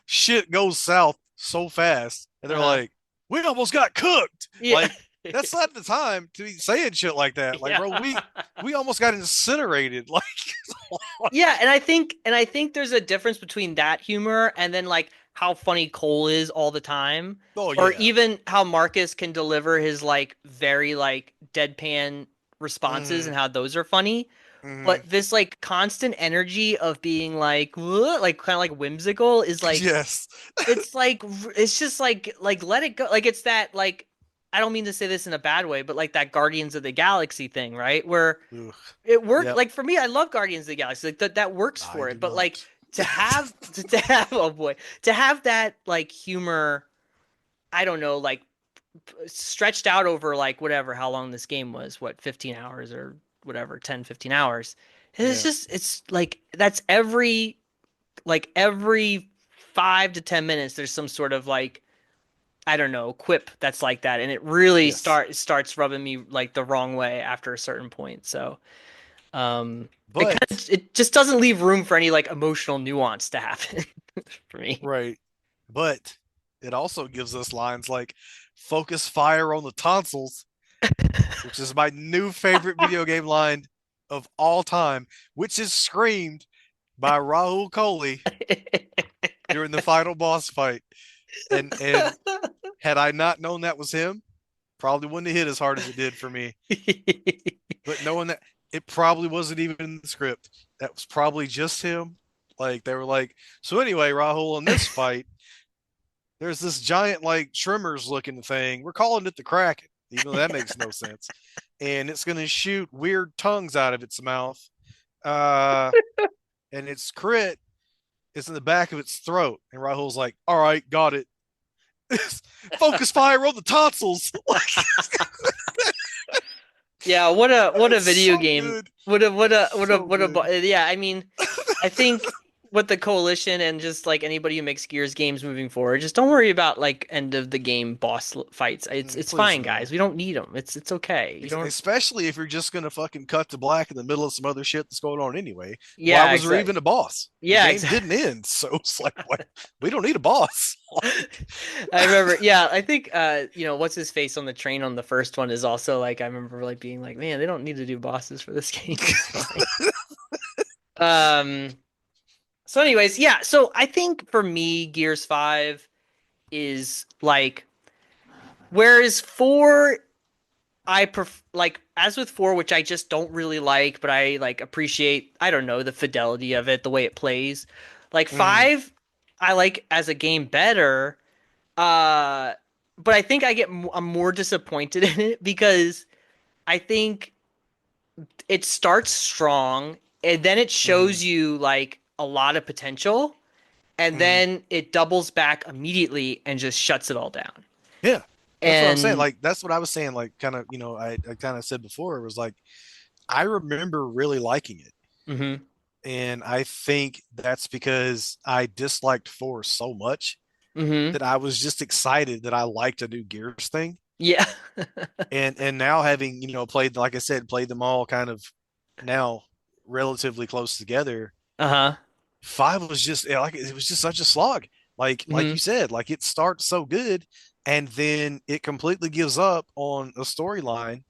shit goes south so fast and they're Uh-huh. like, we almost got cooked. Yeah. Like that's not the time to be saying shit like that. Like, Yeah. bro, we almost got incinerated. Like, Yeah, and I think there's a difference between that humor and then like how funny Cole is all the time, oh or yeah. even how Marcus can deliver his like very like deadpan responses Mm-hmm. and how those are funny. Mm-hmm. But this like constant energy of being like "What?" Like kind of like whimsical is like Yes. it's like it's just like let it go. Like it's that like I don't mean to say this in a bad way, but like that Guardians of the Galaxy thing, right? Where Ugh. it worked. Yep. Like for me, I love Guardians of the Galaxy. Like that works I for do it. But like not. to have to have oh boy, to have that like humor, I don't know, like stretched out over like whatever how long this game was, what 15 hours or whatever, 10, 15 hours. It's Yeah. just it's like that's every 5 to 10 minutes there's some sort of like I don't know, quip that's like that, and it really Yes. starts rubbing me like the wrong way after a certain point. So It But it just doesn't leave room for any like emotional nuance to happen for me. right, but it also gives us lines like "focus fire on the tonsils," which is my new favorite video game line of all time, which is screamed by Rahul Kohli during the final boss fight. And had I not known that was him, probably wouldn't have hit as hard as it did for me. But knowing that it probably wasn't even in the script, that was probably just him. Like they were like, so anyway, Rahul, in this fight, there's this giant like Shrimmers looking thing. We're calling it the Kraken, even though that makes no sense. And it's gonna shoot weird tongues out of its mouth. Uh and its crit is in the back of its throat. And Rahul's like, all right, got it. Focus fire on the tonsils. Like, Yeah, what a it's video so game. good. So good. Yeah, I mean, I think with the coalition and just like anybody who makes Gears games moving forward, just don't worry about like end of the game fights. It's Please fine, no. guys. We don't need them. It's okay. You don't. Especially if you're just gonna fucking cut to black in the middle of some other shit that's going on anyway. Why Yeah, was there exactly. even a boss? The Yeah, game exactly. didn't end, so it's like, what? We don't need a boss. Like, I remember. Yeah, I think what's his face on the train on the first one is also like I remember like being like, man, they don't need to do bosses for this game. It's fine. Um. So, anyways, yeah. So I think for me, Gears 5 is like, whereas 4, like as with 4, which I just don't really like, but I like appreciate, I don't know, the fidelity of it, the way it plays. Like mm, 5, I like as a game better. Uh, but I think I'm more disappointed in it because I think it starts strong and then it mm, shows you like a lot of potential and mm. then it doubles back immediately and just shuts it all down. Yeah, that's what I'm saying. And Like, that's what I was saying. Like, kind of, I kind of said before, it was like, I remember really liking it. mhm, And I think that's because I disliked four so much mhm, that I was just excited that I liked a new Gears thing. yeah, And now having, played, like I said, played them all kind of now relatively close together, uh-huh, five was just like it was just such a slog. Like you mhm, said, like it starts so good and then it completely gives up on a storyline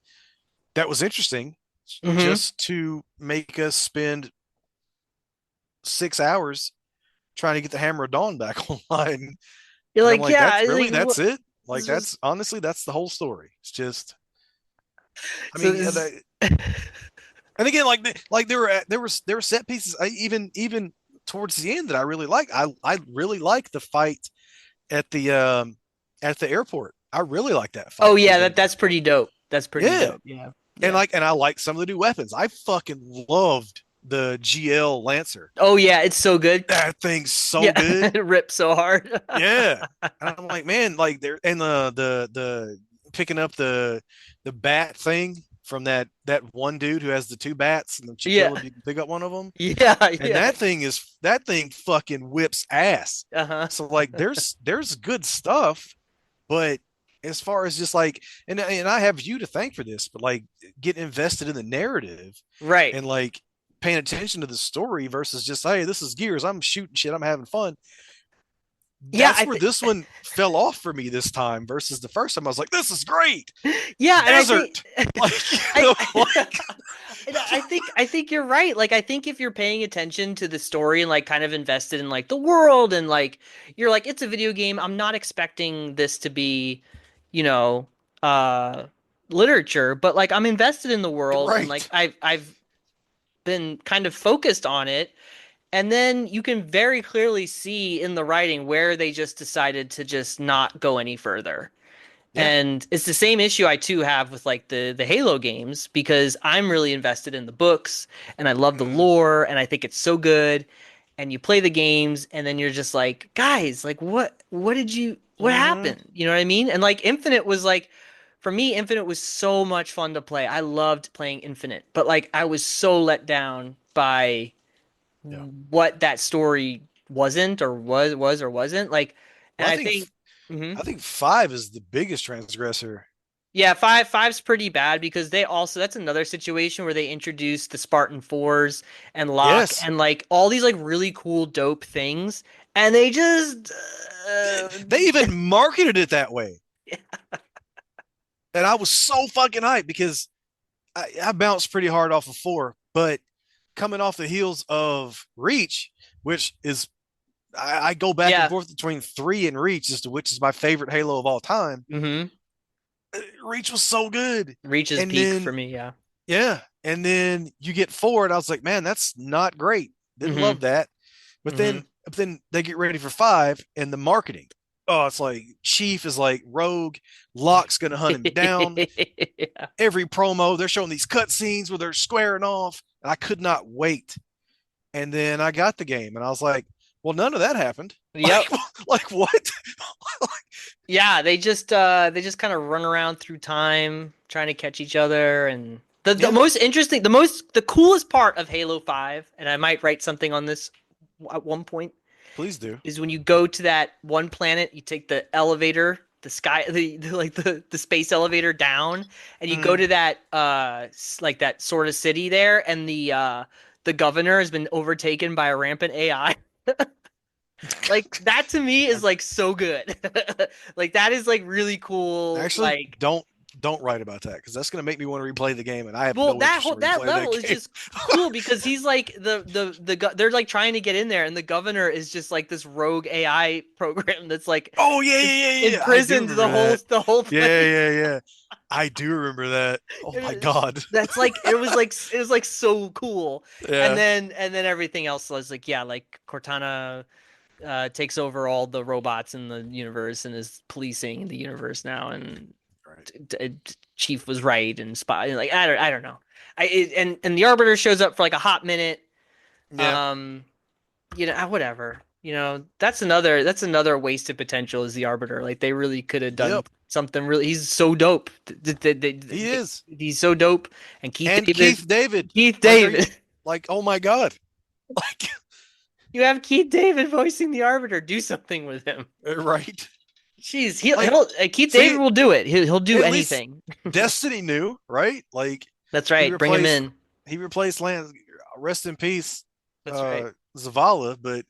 that was interesting mhm. just to make us spend 6 hours trying to get the Hammer of Dawn back online. You're And I'm like, like, yeah, that's I really think that's what it. Like this was that's honestly that's the whole story. It's just, I so mean, yeah, this. and again, like there were set pieces, even towards the end that I really like. I really like the fight at the um at the airport. I really like that Oh fight yeah, towards the end of the that's airport. pretty dope. That's pretty Yeah, dope. Yeah, and yeah. I like some of the new weapons. I fucking loved the GL Lancer. Oh yeah, it's so good. That thing's so Yeah, good. it rips so hard. Yeah, and I'm like, man, like there and the picking up the bat thing from that one dude who has the two bats, and once you kill Yeah, him, you can pick up one of them. yeah, And yeah. that thing fucking whips ass. Uh-huh. So like there's good stuff, but as far as just like and I have you to thank for this, but like getting invested in the narrative Right. and like paying attention to the story versus just, hey, this is Gears, I'm shooting shit, I'm having fun. Yeah, That's where this one fell off for me this time versus the first time. I was like, this is great. yeah, and I think Desert. Like, I like and I think you're right. Like I think if you're paying attention to the story and like kind of invested in like the world and like you're like it's a video game. I'm not expecting this to be, you know, uh literature, but like I'm invested in the world and like right. I've been kind of focused on it. And then you can very clearly see in the writing where they just decided to just not go any further. Yeah. And it's the same issue I too have with like the Halo games because I'm really invested in the books and I love the Mm, lore and I think it's so good. And you play the games and then you're just like, guys, like what mm, happened? You know what I mean? And like Infinite was like for me, Infinite was so much fun to play. I loved playing Infinite, but like I was so let down by yeah. what that story wasn't or was or wasn't. Like, and Well, I think, I think five is the biggest transgressor Yeah, five's pretty bad because they also that's another situation where they introduced the Spartan fours and Locke Yes, and like all these like really cool dope things, and they just they even marketed it that way, and I was so fucking hyped because I bounced pretty hard off of four, but coming off the heels of Reach, which is I go back and yeah. forth between three and Reach as to which is my favorite Halo of all time. Mm-hmm. Reach was so good, Reaches and peak then for me, yeah. yeah, and then you get four, and I was like, man, that's not great. Didn't Mm-hmm. love that. Mm-hmm. But then they get ready for five, and the marketing. Oh, it's like Chief is like rogue. Locke's gonna hunt him down. Yeah. Every promo, they're showing these cut scenes where they're squaring off, and I could not wait. And then I got the game, and I was like, well, none of that happened. Yep. Like what? Yeah, they just kind of run around through time trying to catch each other and the Yeah, most interesting the coolest part of Halo 5, and I might write something on this at one point, please do. is when you go to that one planet, you take the elevator, the sky the space elevator down, and you go Mm. to that like that sort of city there, and the governor has been overtaken by a rampant AI. Like that to me is like so good. Like that is like really cool. Actually, Like, don't write about that because that's going to make me want to replay the game, and I have well, no that interest whole in that replaying that level is game. just cool because he's like they're like trying to get in there, and the governor is just like this rogue AI program that's like Oh yeah, yeah, yeah, yeah. I do imprisoned remember that. the whole Yeah, place. yeah, yeah. I do remember that. Oh my god. That's like it was like so cool. Yeah. And then everything else was like, yeah, like Cortana takes over all the robots in the universe and is policing the universe now. And Right. Chief was right and spy. Like I don't know. And the Arbiter shows up for like a hot minute. Yeah. Um, you know, whatever. You know, that's another wasted potential is the Arbiter. Like they really could have done Yep. something really. He's so dope. He is. He's so dope. And And Keith David. Keith Like, are you David. like? Oh my god. Like, You have Keith David voicing the Arbiter. Do something with him. right? Jeez, Like, Keith David see, will do it. He'll do at least anything. Destiny knew, right? Like, That's he right. Bring him replaced in. he replaced Lance. Rest in peace, That's right. Zavala. But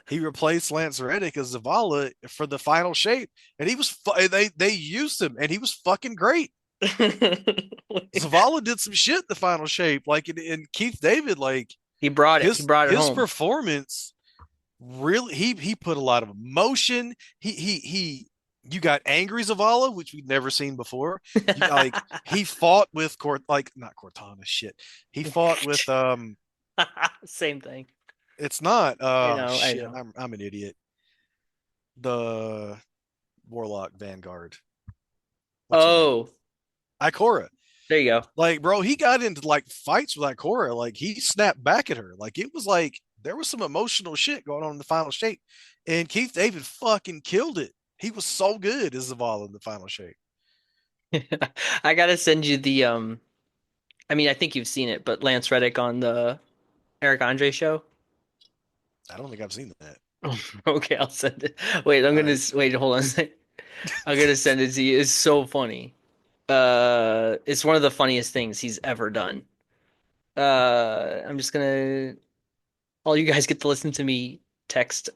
he replaced Lance Reddick as Zavala for the final shape, and he was they used him, and he was fucking great. Zavala did some shit the final shape, like in Keith David, like He brought it. He brought it his home. performance really he put a lot of emotion. He you got angry Zavala, which we'd never seen before. You like he fought with like not Cortana shit. He fought with Same thing. it's not I oh know. I shit, know. I'm an idiot. The Warlock Vanguard. What's her name? Oh, Ikora. there you go. Like, bro, he got into like fights with Ikora. Like, he snapped back at her. Like, it was like there was some emotional shit going on in the final shape. And Keith David fucking killed it. He was so good as Zavala in the final shape. I gotta send you the I mean, I think you've seen it, but Lance Reddick on the Eric Andre show. I don't think I've seen that. Okay, I'll send it. Wait, I'm All gonna right. wait. Hold on a sec. I'm gonna send it to you. It's so funny. It's one of the funniest things he's ever done. I'm just gonna. All you guys get to listen to me text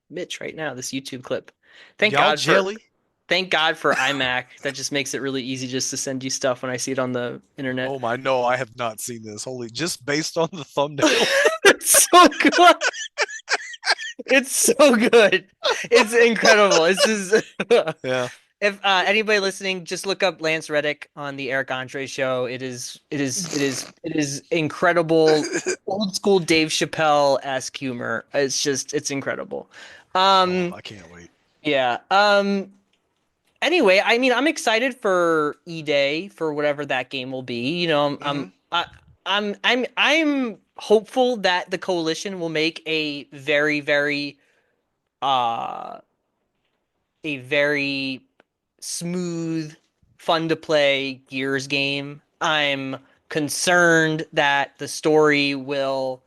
Mitch right now. This YouTube clip. Thank Y'all God for jelly. thank God for iMac. That just makes it really easy just to send you stuff when I see it on the internet. Oh my, no, I have not seen this. Holy, just based on the thumbnail. It's so good. It's so good. It's incredible. This is Yeah. if anybody listening, just look up Lance Reddick on the Eric Andre show. It is incredible, old school Dave Chappelle-esque humor. It's incredible. Oh, Um, I can't wait. yeah. Anyway, I mean, I'm excited for E-Day for whatever that game will be. You know, Hmm. I'm hopeful that the coalition will make uh a very smooth, fun to play Gears game. I'm concerned that the story will.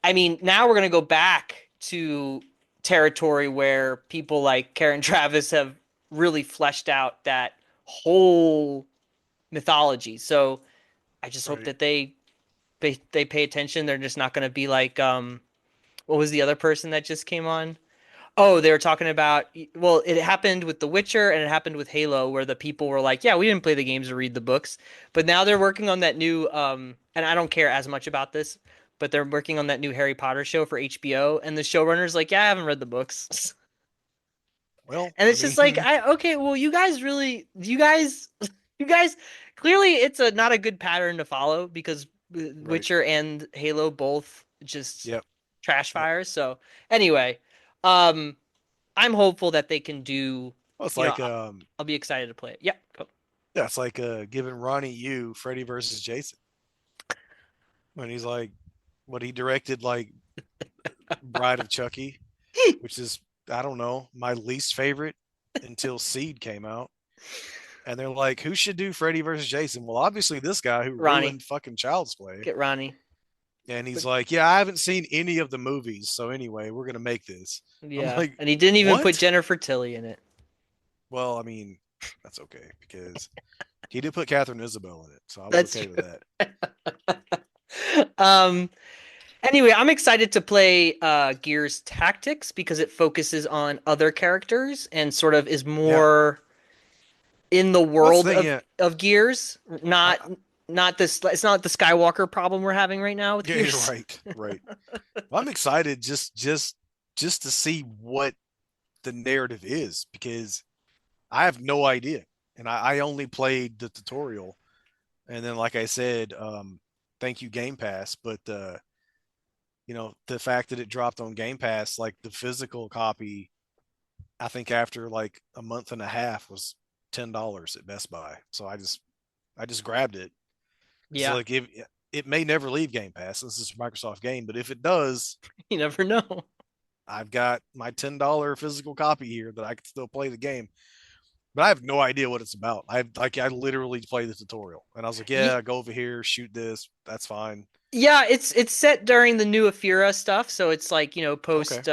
I mean, now we're going to go back to territory where people like Karen Travis have really fleshed out that whole mythology. So I just hope Right. that they pay attention. They're just not going to be like what was the other person that just came on? Oh, they were talking about, well, it happened with The Witcher and it happened with Halo, where the people were like, yeah, we didn't play the games or read the books. But now they're working on that new, and I don't care as much about this, but they're working on that new Harry Potter show for HBO. And the showrunner's like, yeah, I haven't read the books. Well, And I it's just like, mean, okay, well, you guys really, you guys, clearly it's not a good pattern to follow because right. Witcher and Halo both just Yep. trash Yep. fires. So anyway, um, I'm hopeful that they can do, Well, it's you know, like I'll be excited to play it. Yeah. Cool. yeah, it's like giving Ronnie Yu Freddy versus Jason when he's like what he directed like Bride of Chucky, which is I don't know my least favorite until Seed came out, and they're like, who should do Freddy versus Jason? Well, obviously this guy who Ronnie, ruined fucking Child's Play, get Ronnie. and But he's like, yeah, I haven't seen any of the movies, so anyway, we're gonna make this. I'm yeah, like, and he didn't even put what? Jennifer Tilly in it. Well, I mean, that's okay because he did put Catherine Isabel in it, so I was That's okay with true. that. Um, Anyway, I'm excited to play Gears Tactics because it focuses on other characters and sort of is Yeah. more in the What's world the thing? Yeah. of Gears, I, not this it's not the Skywalker problem we're having right now with yeah, you're Gears. right. Right. I'm excited just to see what the narrative is because I have no idea. And I only played the tutorial. And then like I said, thank you Game Pass, but the fact that it dropped on Game Pass, like the physical copy, I think after like a month and a half was $10 at Best Buy. So I just grabbed it. Because Yeah, like if it may never leave Game Pass, this is a Microsoft game, but if it does, you never know. I've got my $10 physical copy here that I can still play the game. But I have no idea what it's about. I literally play the tutorial, and I was like, Ye- yeah, go over here, shoot this, that's fine. Yeah, it's set during the new Afira stuff, so it's like, Okay. post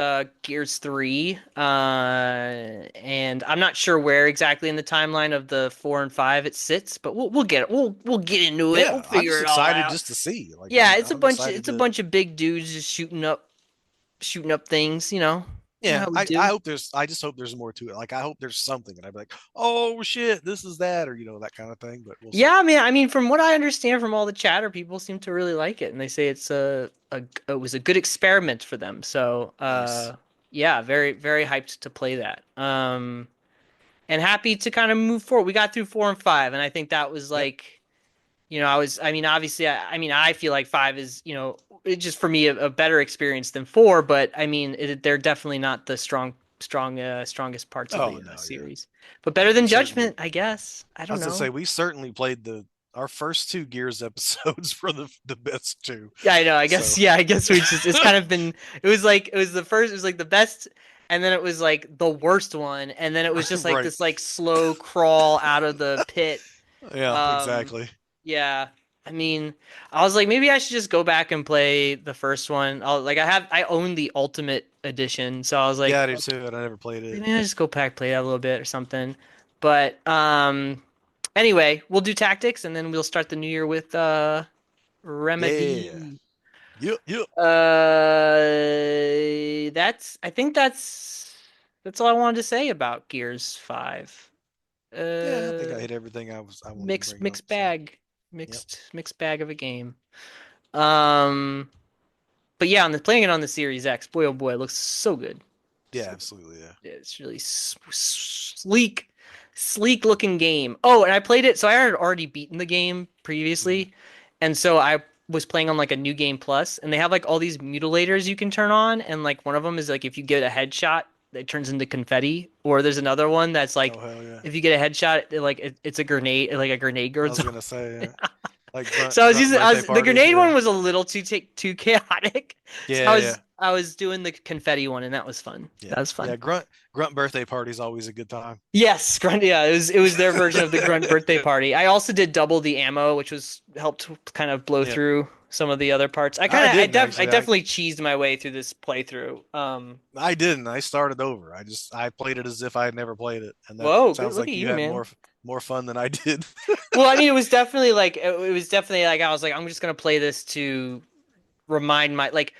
Gears 3. And I'm not sure where exactly in the timeline of the 4 and 5 it sits, but we'll get it. We'll get into it. We'll Yeah, I'm figure just it all excited out. just to see. Like Yeah, I'm excited it's a to. bunch of big dudes just shooting up things, You know Yeah, how we I do. hope I just hope there's more to it. Like I hope there's something, and I'd be like, oh shit, this is that, or that kind of thing. But we'll see. Yeah, I mean, from what I understand from all the chatter, people seem to really like it, and they say it's it was a good experiment for them. So, Nice. yeah, very very hyped to play that. And happy to kind of move forward. We got through 4 and 5, and I think that was Yep. like, I mean, obviously, I mean, I feel like 5 is, it just for me a better experience than 4, but I mean, they're definitely not the strongest parts of Oh the no, yeah, series, but yeah. better We than certainly. Judgment, I guess. I I don't was gonna know. say we certainly played our first two Gears episodes for the best two. Yeah, I know. I guess, So yeah, I guess we just, it's kind of been, it was like, it was the first, it was like the best, and then it was like the worst one, and then it was just like right. this like slow crawl out of the pit. Yeah, Um, exactly. yeah, I mean, I was like, maybe I should just go back and play the first one. I own the Ultimate Edition, so I was Yeah, like, I do okay, too, and I never played it. maybe I just go back play that a little bit or something. But anyway, we'll do tactics, and then we'll start the new year with Yeah. Remedy. Yep. Yep. I think that's all I wanted to say about Gears 5. Yeah, I think I Uh, hit everything I wanted to bring up. mixed So bag, yep. mixed bag of a game. Um, but yeah, playing it on the Series X, boy oh boy, it looks so good. Yeah, So absolutely. Yeah. it's really sleek looking game. Oh, and I played it, so I had already beaten the game Mhm. previously, and so I was playing on like a new game plus, and they have like all these mutilators you can turn on, and like one of them is like if you get a headshot, it turns into confetti, or there's another one that's Oh like hell yeah. if you get a headshot, it's a grenade, like a grenade I goes was off. gonna say like So grunt birthday the parties. grenade Yeah. one was a little too chaotic. So Yeah. Yeah. I was doing the confetti one, and that was fun. Yeah. That was fun. Yeah. Grunt birthday party is always a good time. Yes, Grunt. Yeah, it was their version of the Grunt birthday party. I also did double the ammo, which was helped kind of blow Yep. through some of the other parts. I didn't I actually. definitely cheesed my way through this playthrough. I didn't. I started over. I played it as if I had never played it, and that Whoa, good sounds look like at you you, had man. more. more fun than I did. Well, I mean, it was definitely like I was like I'm just gonna play this to remind my like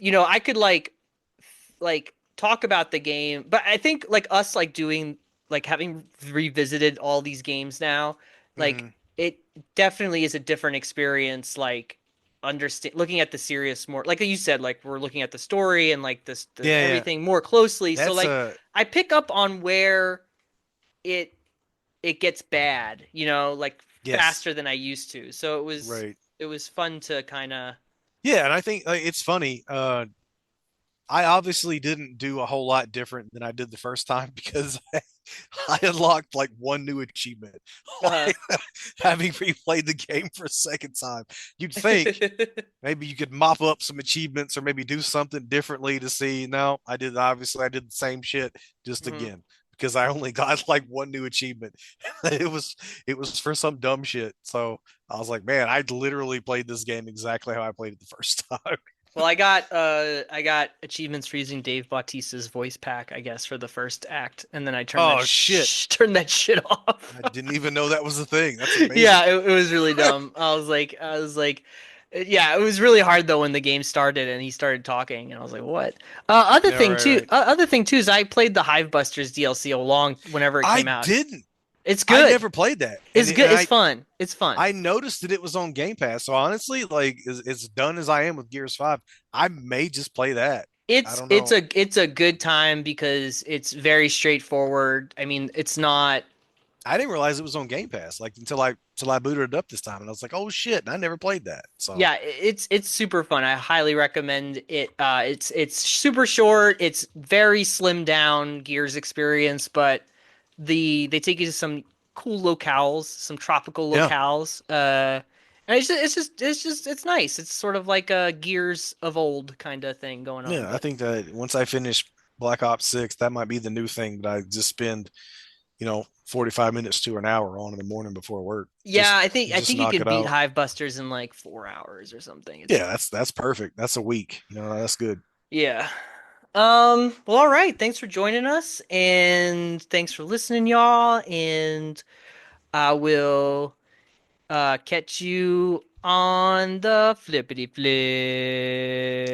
I could like talk about the game, but I think like us like doing like having revisited all these games now, like Hmm. it definitely is a different experience. Like understand looking at the serious more like you said, like we're looking at the story and like this the Yeah, yeah. everything more closely. So That's like a I pick up on where it it gets bad, like yes, faster than I used to. So right. it was fun to kind of Yeah, and I think it's funny. I obviously didn't do a whole lot different than I did the first time because I unlocked like one new achievement. uh Like, having replayed the game for a second time, you'd think maybe you could mop up some achievements or maybe do something differently to see. No, I did the same shit just Mhm. again because I only got like one new achievement. it was it was for some dumb shit. So I was like, man, I literally played this game exactly how I played it the first time. Well, I got achievements for using Dave Bautista's voice pack, I guess, for the first act, and then I Oh shit. turned that shit off. I didn't even know that was a thing. That's amazing. Yeah, it was really dumb. I was like, yeah, it was really hard though when the game started and he started talking, and I was like, what? Yeah, right, right. Other thing too is I played the Hive Busters DLC whenever it I came out. didn't. It's I good. never played that, It's good. and It's fun. It's fun. I noticed that it was on Game Pass. So honestly, like as done as I am with Gears 5, I may just play that. I don't know. It's a good time because it's very straightforward. I mean, it's not. I didn't realize it was on Game Pass like until I booted it up this time, and I was like, oh shit, and I never played that. So Yeah, it's super fun. I highly recommend it. It's super short. It's very slimmed down Gears experience, but they take you to some cool locales, some tropical yeah, locales. And it's nice. It's sort of like a Gears of old kind of thing going on. yeah. I But think that once I finish Black Ops 6, that might be the new thing that I just spend 45 minutes to an hour on in the morning before work. yeah, I Just think you knock can it beat out. Hive Busters in like 4 hours or something. Yeah, that's perfect. That's a week. That's good. Yeah. Well, all right. Thanks for joining us, and thanks for listening, y'all. And I will catch you on the flippity flip.